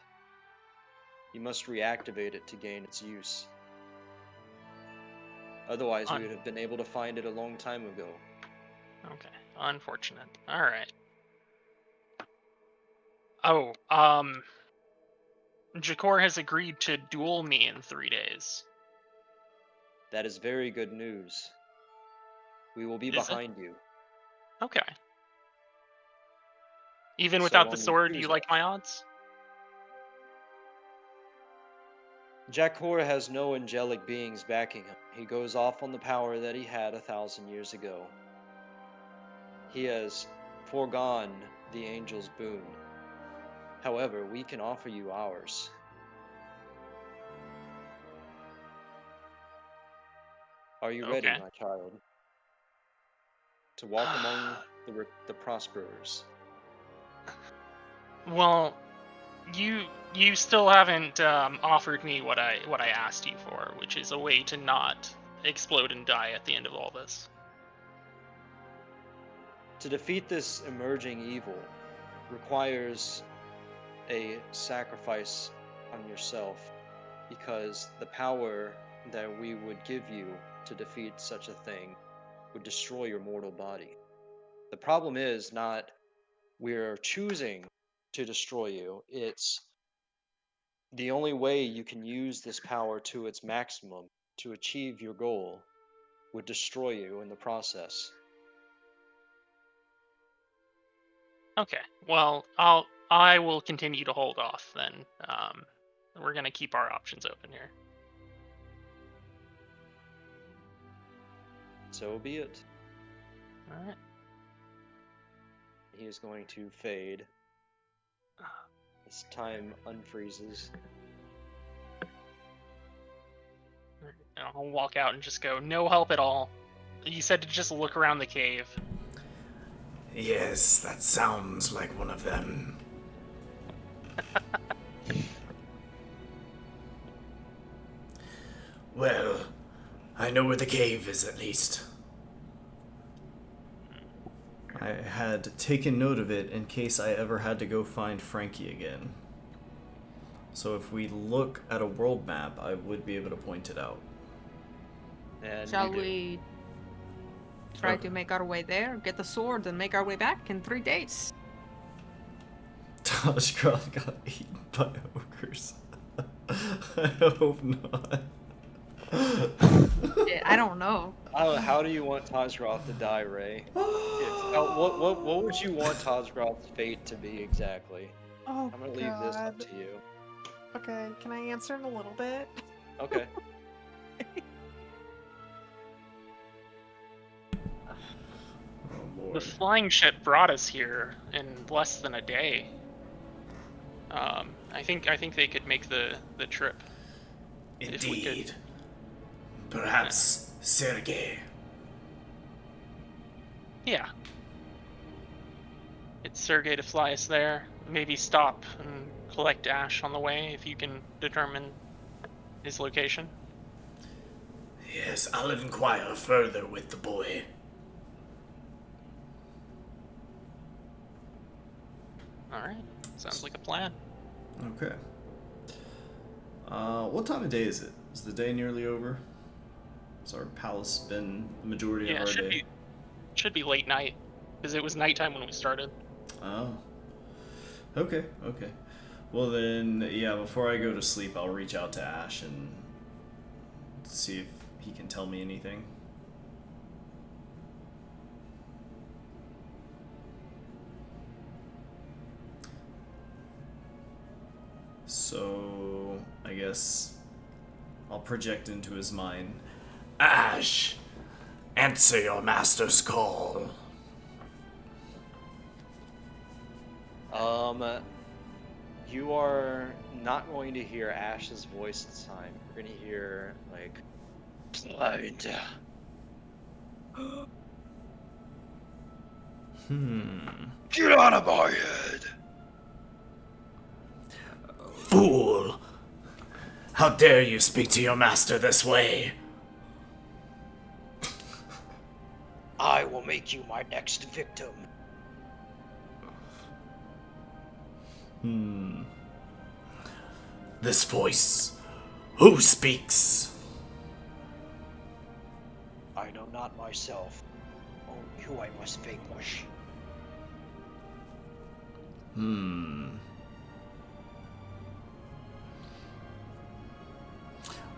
You must reactivate it to gain its use. Otherwise, we would have been able to find it a long time ago. Okay, unfortunate. Alright. Oh, Jakor has agreed to duel me in 3 days. That is very good news. We will be Is it? behind you. Okay. Even So without long the you sword, do choose you it. like my odds? Jakor has no angelic beings backing him. He goes off on the power that he had 1,000 years ago. He has foregone the angel's boon. However, we can offer you ours. Are you ready, Okay. my child, to walk among the prosperers? Well, you still haven't offered me what I asked you for, which is a way to not explode and die at the end of all this. To defeat this emerging evil requires a sacrifice on yourself, because the power that we would give you to defeat such a thing would destroy your mortal body. The problem is not we're choosing to destroy you, it's the only way you can use this power to its maximum to achieve your goal would destroy you in the process. Okay. Well, I will continue to hold off then. We're gonna keep our options open here. So be it. All right. He is going to fade as time unfreezes. And I'll walk out and just go, no help at all. You said to just look around the cave. Yes, that sounds like one of them. Well, I know where the cave is at least. I had taken note of it in case I ever had to go find Frankie again. So if we look at a world map, I would be able to point it out. And Shall you do. we try Okay. to make our way there, get the sword, and make our way back in 3 days? Toshgrad got eaten by ogres. I hope not. I don't know. How do you want Tajroth to die, Ray? What would you want Tajroth's fate to be exactly? Oh, I'm gonna leave this up God. to you. Okay, can I answer in a little bit? Okay. Oh, The flying ship brought us here in less than a day. I think they could make the trip. If we could- Indeed. Perhaps Sergei. Yeah. Get Sergei to fly us there. Maybe stop and collect Ash on the way if you can determine his location. Yes, I'll inquire further with the boy. All right. Sounds like a plan. Okay. What time of day is it? Is the day nearly over? Has our palace been the majority Yeah, of our day? should be late night because it was nighttime when we started. Oh. Okay, okay. Well then, yeah, before I go to sleep, I'll reach out to Ash and see if he can tell me anything. So, I guess I'll project into his mind. Ash, answer your master's call. You are not going to hear Ash's voice this time. You're gonna hear like blind. Get out of my head! Fool! How dare you speak to your master this way? I will make you my next victim. This voice, who speaks? I know not myself, only who I must vanquish.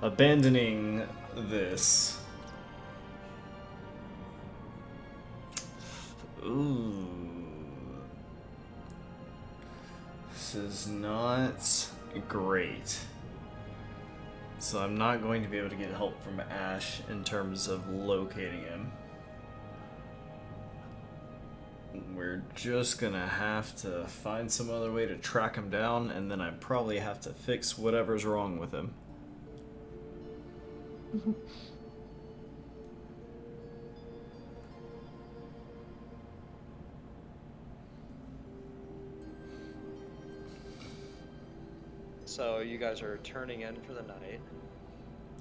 Abandoning this. Ooh. This is not great. So I'm not going to be able to get help from Ash in terms of locating him. We're just gonna have to find some other way to track him down, and then I probably have to fix whatever's wrong with him. So you guys are turning in for the night.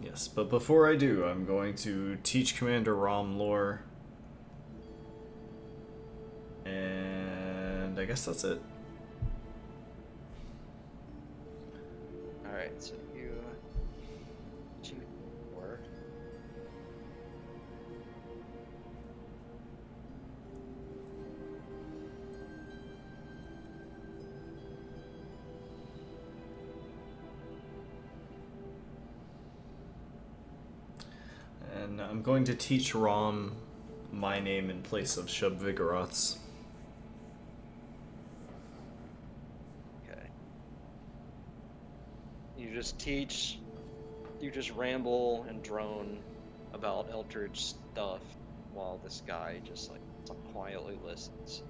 Yes, but before I do, I'm going to teach Commander Rom lore. And I guess that's it. Alright, so you four. And I'm going to teach Rom my name in place of Shub Vigoroth's. Okay. You just teach, you just ramble and drone about Eldritch stuff while this guy just like quietly listens.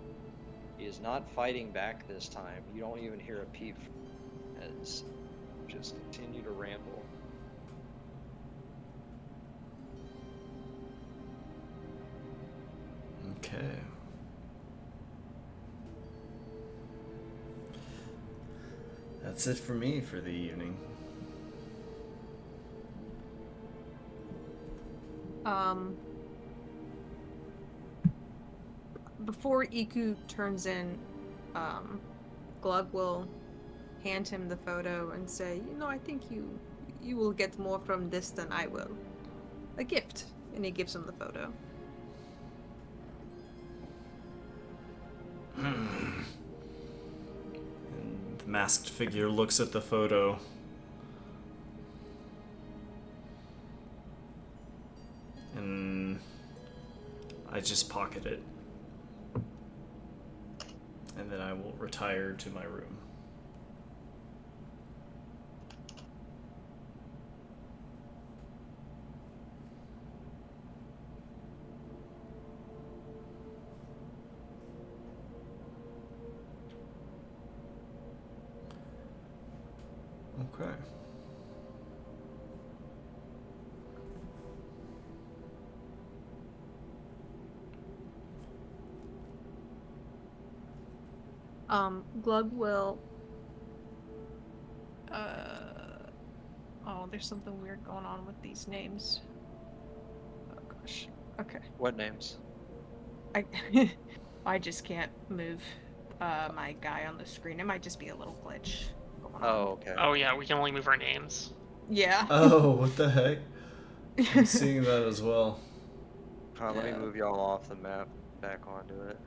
He is not fighting back this time. You don't even hear a peep as you just continue to ramble. Okay. That's it for me for the evening. Before Iku turns in, Glug will hand him the photo and say, I think you will get more from this than I will. A gift. And he gives him the photo. And the masked figure looks at the photo. And I just pocket it. And then I will retire to my room. Okay. Glug will. Oh, there's something weird going on with these names. Oh gosh. Okay. What names? I just can't move my guy on the screen. It might just be a little glitch going on. Oh, okay. Oh yeah, we can only move our names. Yeah. Oh, what the heck? I'm seeing that as well. Let me Yeah. move y'all off the map back onto it.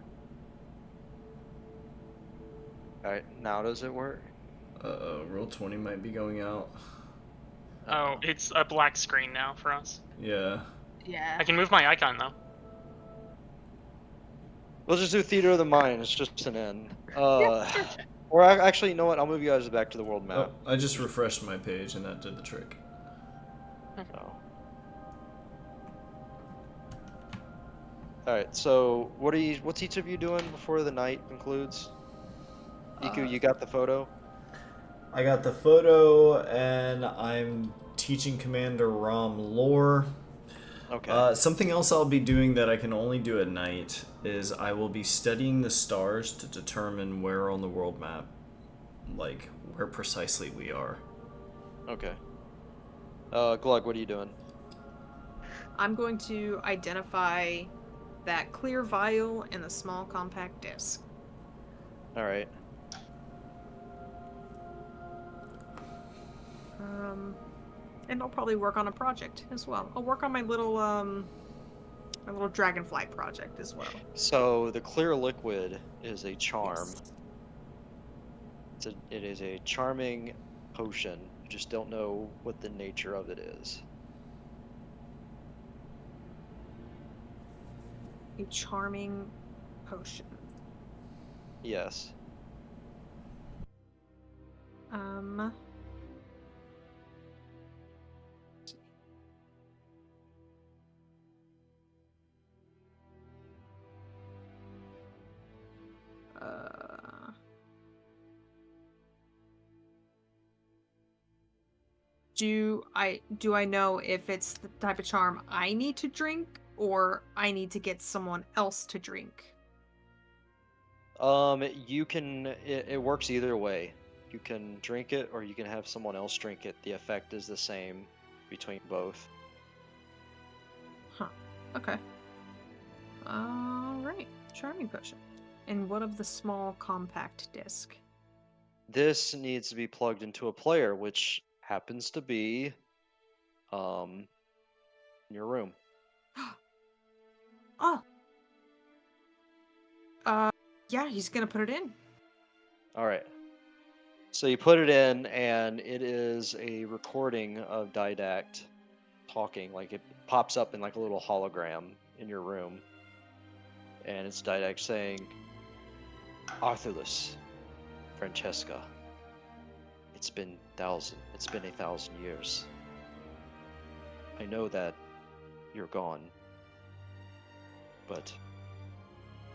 Alright, now does it work? Roll 20 might be going out. Oh, it's a black screen now for us. Yeah. Yeah. I can move my icon though. We'll just do Theater of the Mind, it's just an N. Or actually, you know what? I'll move you guys back to the world map. Oh, I just refreshed my page and that did the trick. So. Alright, so what's each of you doing before the night concludes? Iku, you got the photo? I got the photo and I'm teaching Commander Rom lore. Okay. Something else I'll be doing that I can only do at night is I will be studying the stars to determine where on the world map, like, where precisely we are. Okay. Glug, what are you doing? I'm going to identify that clear vial and the small compact disc. Alright. And I'll probably work on a project as well. I'll work on my little dragonfly project as well. So the clear liquid is a charm. Yes. It is a charming potion. You just don't know what the nature of it is. A charming potion. Yes. Do I know if it's the type of charm I need to drink or I need to get someone else to drink? You can. It works either way. You can drink it, or you can have someone else drink it. The effect is the same between both. Huh. Okay. Alright. Charming potion. And what of the small compact disc? This needs to be plugged into a player, which happens to be in your room. Oh! Yeah, he's gonna put it in. All right. So you put it in, and it is a recording of Didact talking. Like it pops up in like a little hologram in your room, and it's Didact saying, "Arthurus, Francesca, it's been 1,000 years. I know that you're gone, but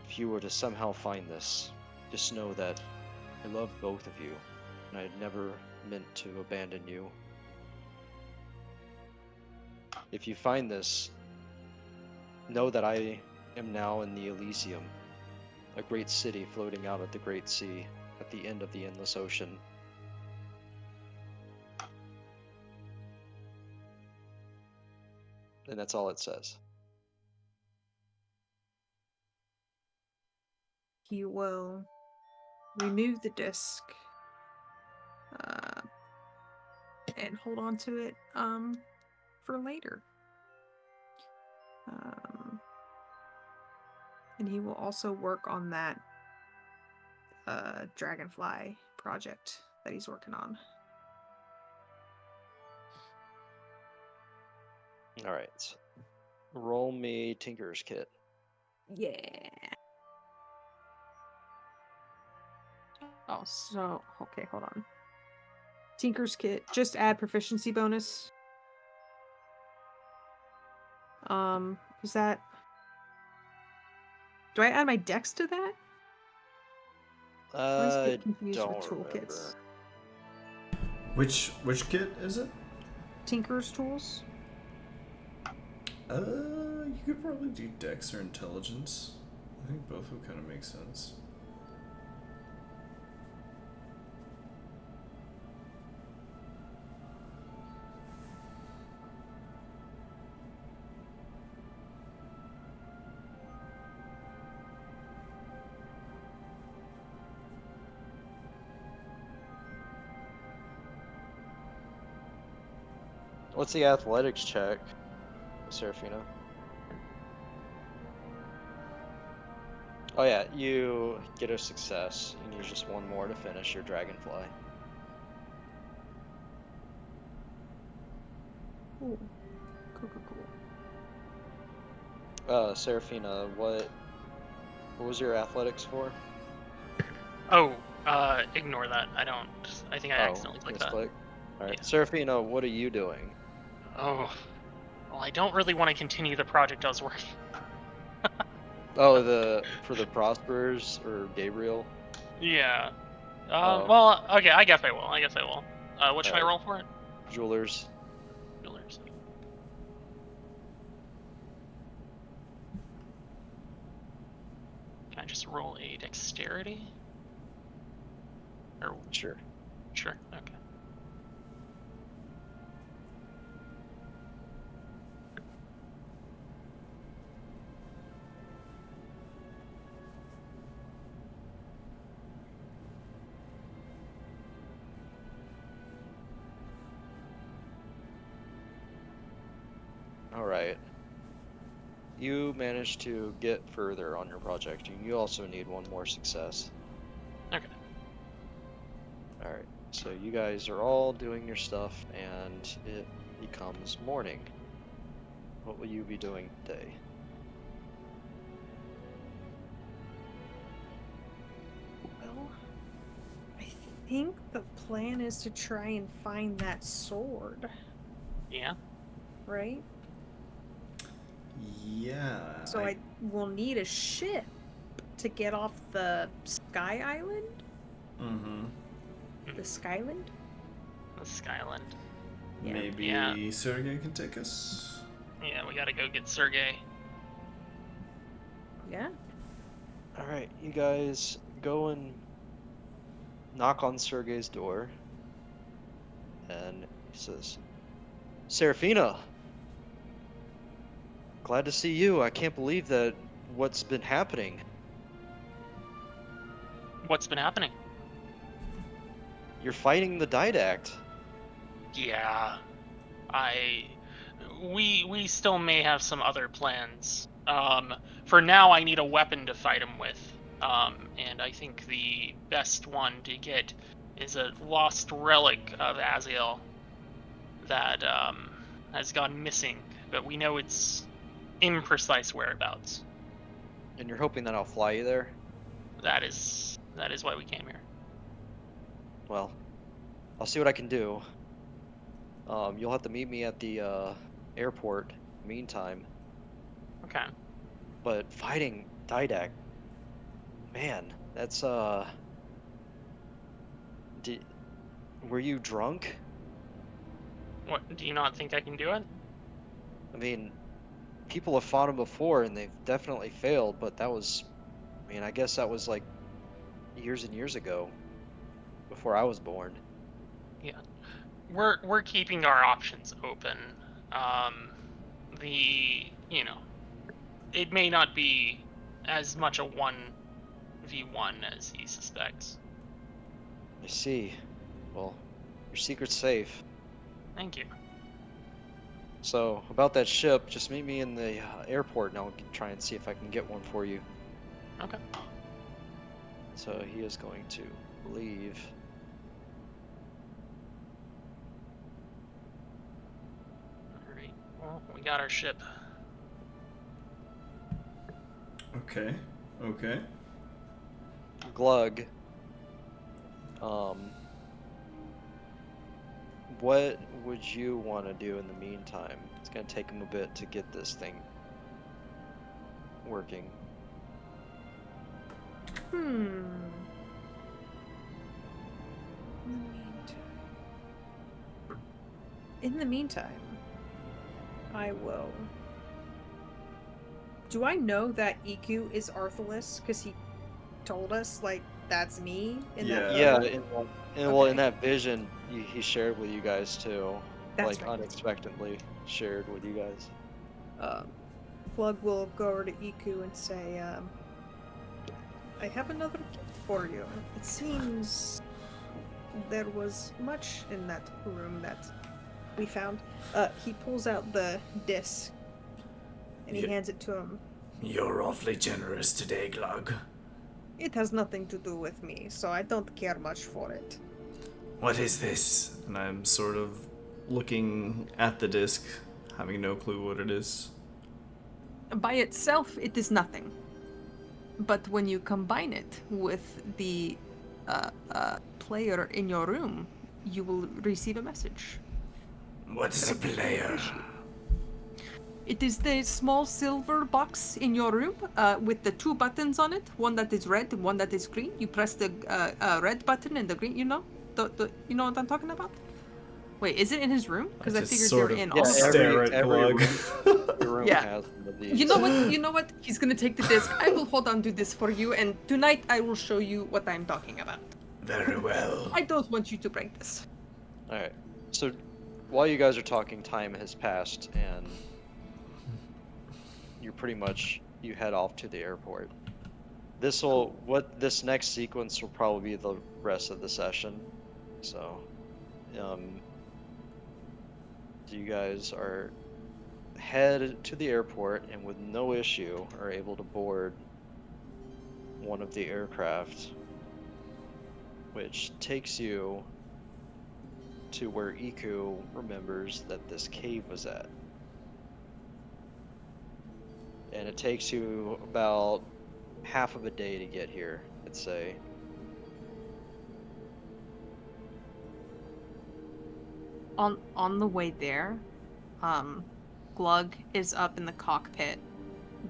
if you were to somehow find this, just know that I love both of you, and I had never meant to abandon you. If you find this, know that I am now in the Elysium, a great city floating out at the great sea, at the end of the endless ocean. And that's all it says." He will remove the disc and hold on to it for later. And he will also work on that dragonfly project that he's working on. All right. Roll me Tinker's Kit. Yeah. Oh, so okay, hold on. Tinker's Kit, just add proficiency bonus. Is that? Do I add my dex to that? I always I get confused with don't toolkits. Which kit is it? Tinker's tools. You could probably do Dex or Intelligence. I think both would kind of make sense. What's the athletics check, Serafina? Oh yeah, you get a success, and use just one more to finish your dragonfly. Ooh. Cool. Serafina, what was your athletics for? Oh, ignore that. I think I accidentally clicked that. misclick. All right, Yeah. Serafina, what are you doing? Oh, well, I don't really want to continue the project I was working. Oh, for the Prosperers or Gabriel? Yeah. Oh. Well, okay, I guess I will. What should I Alright. roll for it? Jewelers. Jewelers. Can I just roll a dexterity? Or Sure. sure, okay. Alright. You managed to get further on your project, and you also need one more success. Okay. Alright, so you guys are all doing your stuff, and it becomes morning. What will you be doing today? Well, I think the plan is to try and find that sword, Yeah. right? Yeah. So I will need a ship to get off the Sky Island? Mm-hmm. The Skyland? The Skyland. Yeah. Maybe Yeah. Sergey can take us. Yeah, we gotta go get Sergey. Yeah. Alright, you guys go and knock on Sergei's door, and he says, "Serafina, glad to see you. I can't believe that what's been happening. What's been happening? You're fighting the Didact." Yeah, we still may have some other plans. For now, I need a weapon to fight him with. And I think the best one to get is a lost relic of Aziel that has gone missing, but we know its imprecise whereabouts. And you're hoping that I'll fly you there? That is why we came here. Well, I'll see what I can do. You'll have to meet me at the airport. Meantime, Okay. but fighting Didac, man, that's Did, were you drunk? What, do you not think I can do it? I mean, people have fought him before and they've definitely failed, but that was, I mean, I guess that was like years and years ago, before I was born. Yeah. We're keeping our options open. You know, it may not be as much a 1v1 as he suspects. I see. Well, your secret's safe. Thank you. So, about that ship, just meet me in the airport and I'll try and see if I can get one for you. Okay. So, he is going to leave. Alright. Well, we got our ship. Okay. Okay. Glug, what would you want to do in the meantime? It's going to take him a bit to get this thing working. Hmm. In the meantime, I will. Do I know that EQ is Arthurless? Because he told us, like, that's me in that Yeah, photo? in that vision he shared with you guys too. That's Like right. unexpectedly shared with you guys. Plug will go over to EQ and say, I have another gift for you. It seems there was much in that room that we found. He pulls out the disc and he Yeah. hands it to him. You're awfully generous today, Glug. It has nothing to do with me, so I don't care much for it. What is this? And I'm sort of looking at the disc, having no clue what it is. By itself, it is nothing. But when you combine it with the player in your room, you will receive a message. What is a player? It is the small silver box in your room with the two buttons on it, one that is red and one that is green. You press the red button and the green, you know? You know what I'm talking about? Wait, is it in his room? Because I just figured sort you're of in Yeah, all of them. stare at every Glug. room Yeah. has one of these. You know what? He's gonna take the disc. I will hold on to this for you, and tonight I will show you what I'm talking about. Very well. I don't want you to break this. Alright. So while you guys are talking, time has passed and you're pretty much you head off to the airport. This next sequence will probably be the rest of the session. So you guys are head to the airport and with no issue are able to board one of the aircraft, which takes you to where Iku remembers that this cave was at. And it takes you about half of a day to get here, I'd say. On the way there, Glug is up in the cockpit,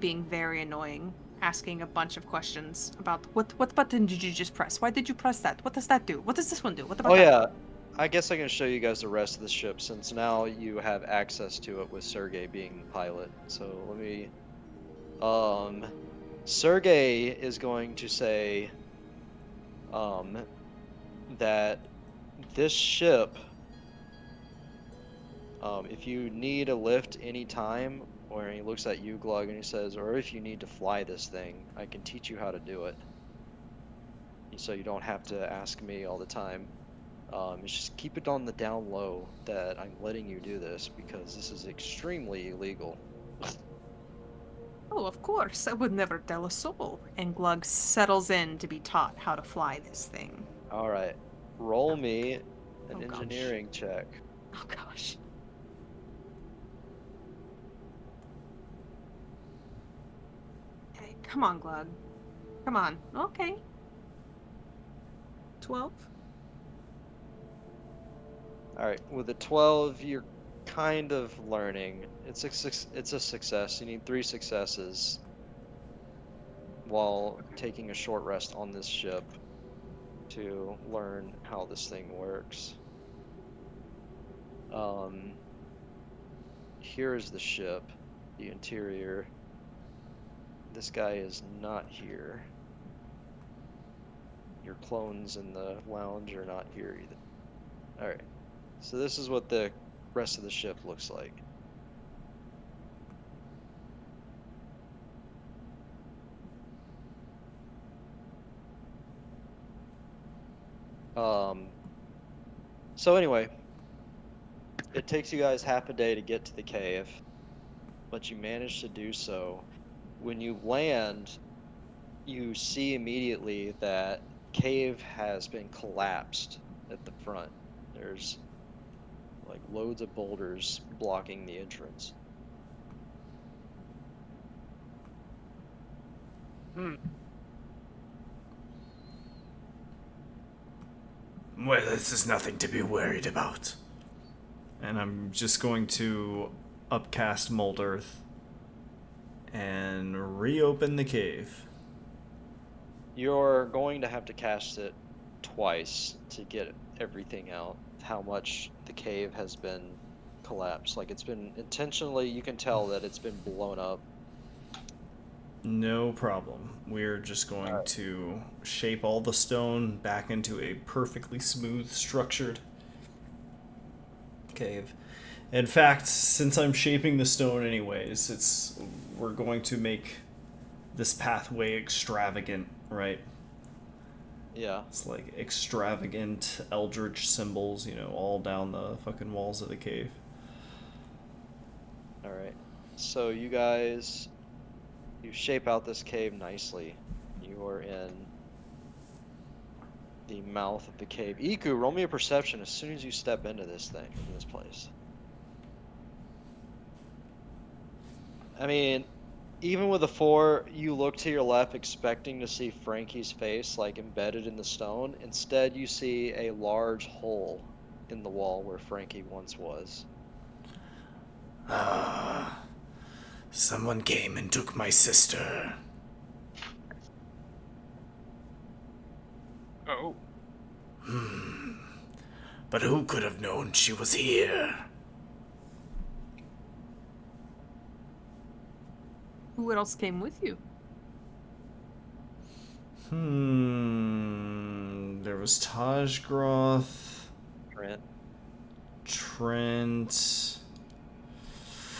being very annoying, asking a bunch of questions about what button did you just press? Why did you press that? What does that do? What does this one do? What about Oh that yeah, one? I guess I can show you guys the rest of the ship since now you have access to it with Sergey being the pilot. So let me Sergey is going to say that this ship, if you need a lift anytime, or he looks at you, Glug, and he says, or if you need to fly this thing, I can teach you how to do it. So you don't have to ask me all the time. It's just keep it on the down low that I'm letting you do this because this is extremely illegal. Oh, of course. I would never tell a soul. And Glug settles in to be taught how to fly this thing. All right, roll me an Oh, gosh. engineering check. Oh, gosh. Okay, come on, Glug. Come on. Okay. 12? All right, with a 12, you're kind of learning. It's a success. You need 3 successes while taking a short rest on this ship to learn how this thing works. Here is the ship, the interior. This guy is not here. Your clones in the lounge are not here either. Alright, so this is what the rest of the ship looks like. So anyway, it takes you guys half a day to get to the cave, but you manage to do so. When you land, you see immediately that cave has been collapsed at the front. There's like loads of boulders blocking the entrance. Well, this is nothing to be worried about. And I'm just going to upcast Mold Earth and reopen the cave. You're going to have to cast it twice to get everything out. How much the cave has been collapsed. Like it's been intentionally, you can tell that it's been blown up. No problem. We're just going to shape all the stone back into a perfectly smooth, structured cave. In fact, since I'm shaping the stone anyways, we're going to make this pathway extravagant, right? Yeah. It's like extravagant eldritch symbols, all down the fucking walls of the cave. Alright. So you guys, you shape out this cave nicely. You are in the mouth of the cave. Iku, roll me a perception as soon as you step into this thing, in this place. I mean, even with a 4, you look to your left expecting to see Frankie's face, like, embedded in the stone. Instead, you see a large hole in the wall where Frankie once was. Someone came and took my sister. Oh. But who could have known she was here? Who else came with you? There was Taj Groth, Trent.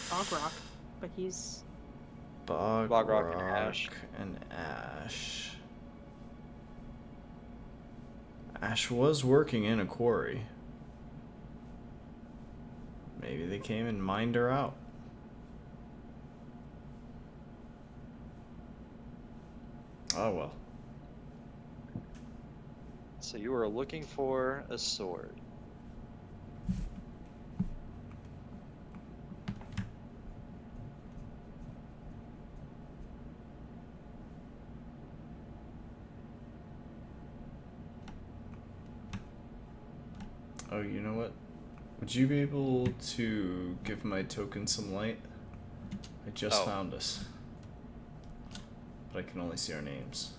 Bogrock, but he's... Bogrock, and Ash. and Ash. Ash was working in a quarry. Maybe they came and mined her out. Oh well. So you are looking for a sword. Oh, you know what? Would you be able to give my token some light? I just found us. But I can only see our names.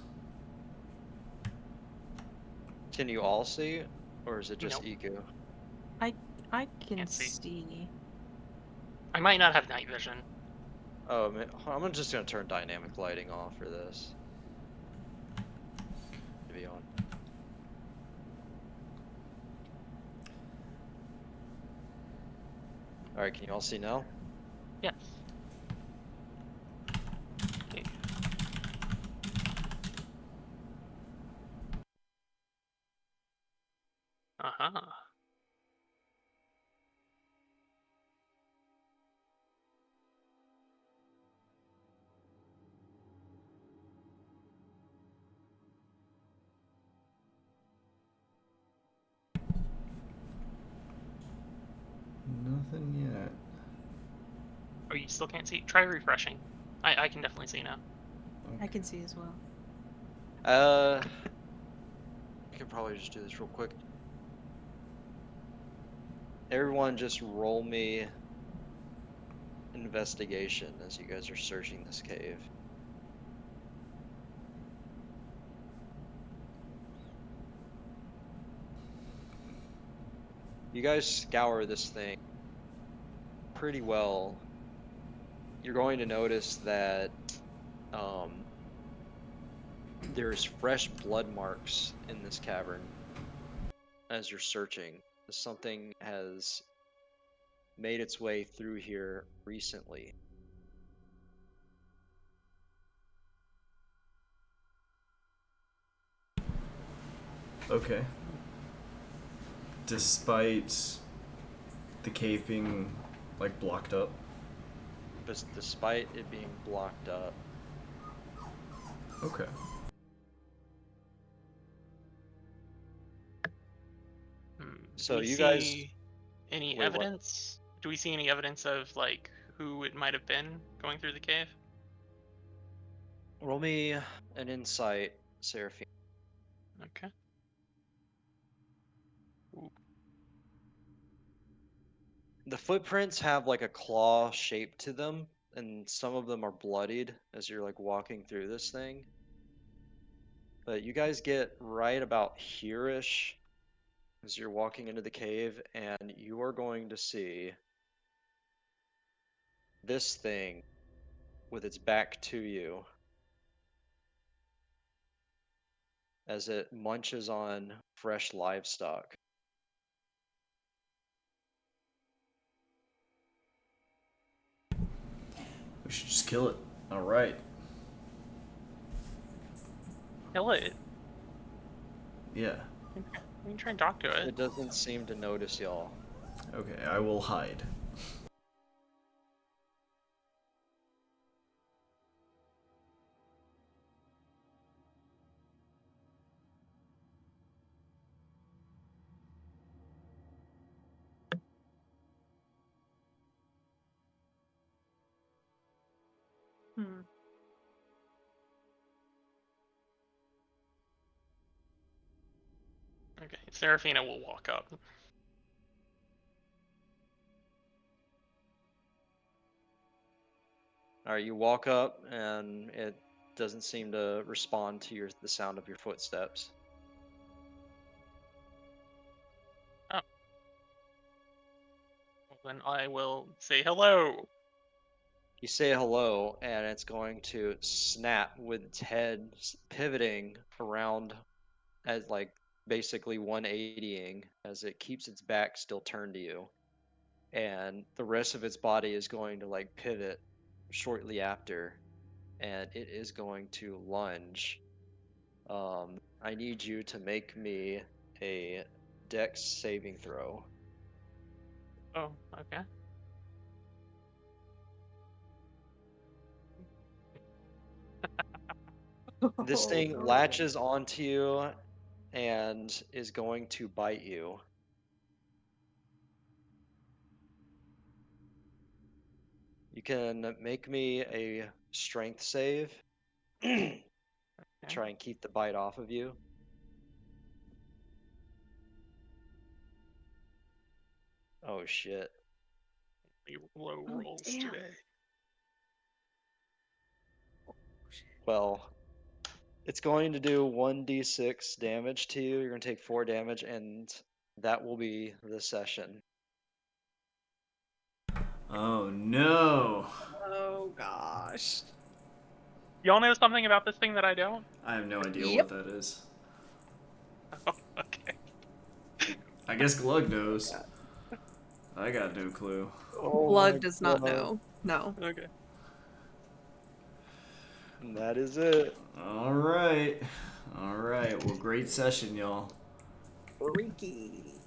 Can you all see, or is it just Nope. Iku? I can Can't see. see. I might not have night vision. Oh, man, I'm just gonna turn dynamic lighting off for this. To be on. Alright, can you all see now? Yes. Okay. Uh-huh. Nothing yet. Oh, you still can't see? Try refreshing. I can definitely see now. I can see as well. I can probably just do this real quick. Everyone just roll me investigation as you guys are searching this cave. You guys scour this thing pretty well. You're going to notice that there's fresh blood marks in this cavern as you're searching. Something has made its way through here recently. Okay. Despite the cave being, like, blocked up. But despite it being blocked up, Okay. So Do we you guys- see any Wait, what? evidence? Do we see any evidence of like who it might have been going through the cave? roll me an insight, Seraphine. Okay. Ooh. The footprints have like a claw shape to them, and some of them are bloodied as you're like walking through this thing. But you guys get right about here-ish as you're walking into the cave, and you are going to see this thing with its back to you as it munches on fresh livestock. We should just kill it. Alright. Kill it. Yeah. We can try and talk to it. It doesn't seem to notice y'all. Okay, I will hide. Hmm. Okay, Seraphina will walk up. Alright, you walk up and it doesn't seem to respond to the sound of your footsteps. Then I will say hello. You say hello, and it's going to snap with its head pivoting around as like basically 180ing as it keeps its back still turned to you. And the rest of its body is going to like pivot shortly after, and it is going to lunge. I need you to make me a Dex saving throw. Oh, okay. This thing Oh, no. latches onto you and is going to bite you. You can make me a strength save. Try and keep the bite off of you. Oh shit. Low Oh, rolls damn. today. Well, it's going to do 1d6 damage to you. You're going to take 4 damage, and that will be the session. Oh no! Oh gosh. Y'all know something about this thing that I don't? I have no idea Yep. what that is. Oh, okay. I guess Glug knows. I got no clue. Oh Blood my does not God. know. No. Okay. And that is it. All right. All right. Well, great session, y'all. Freaky.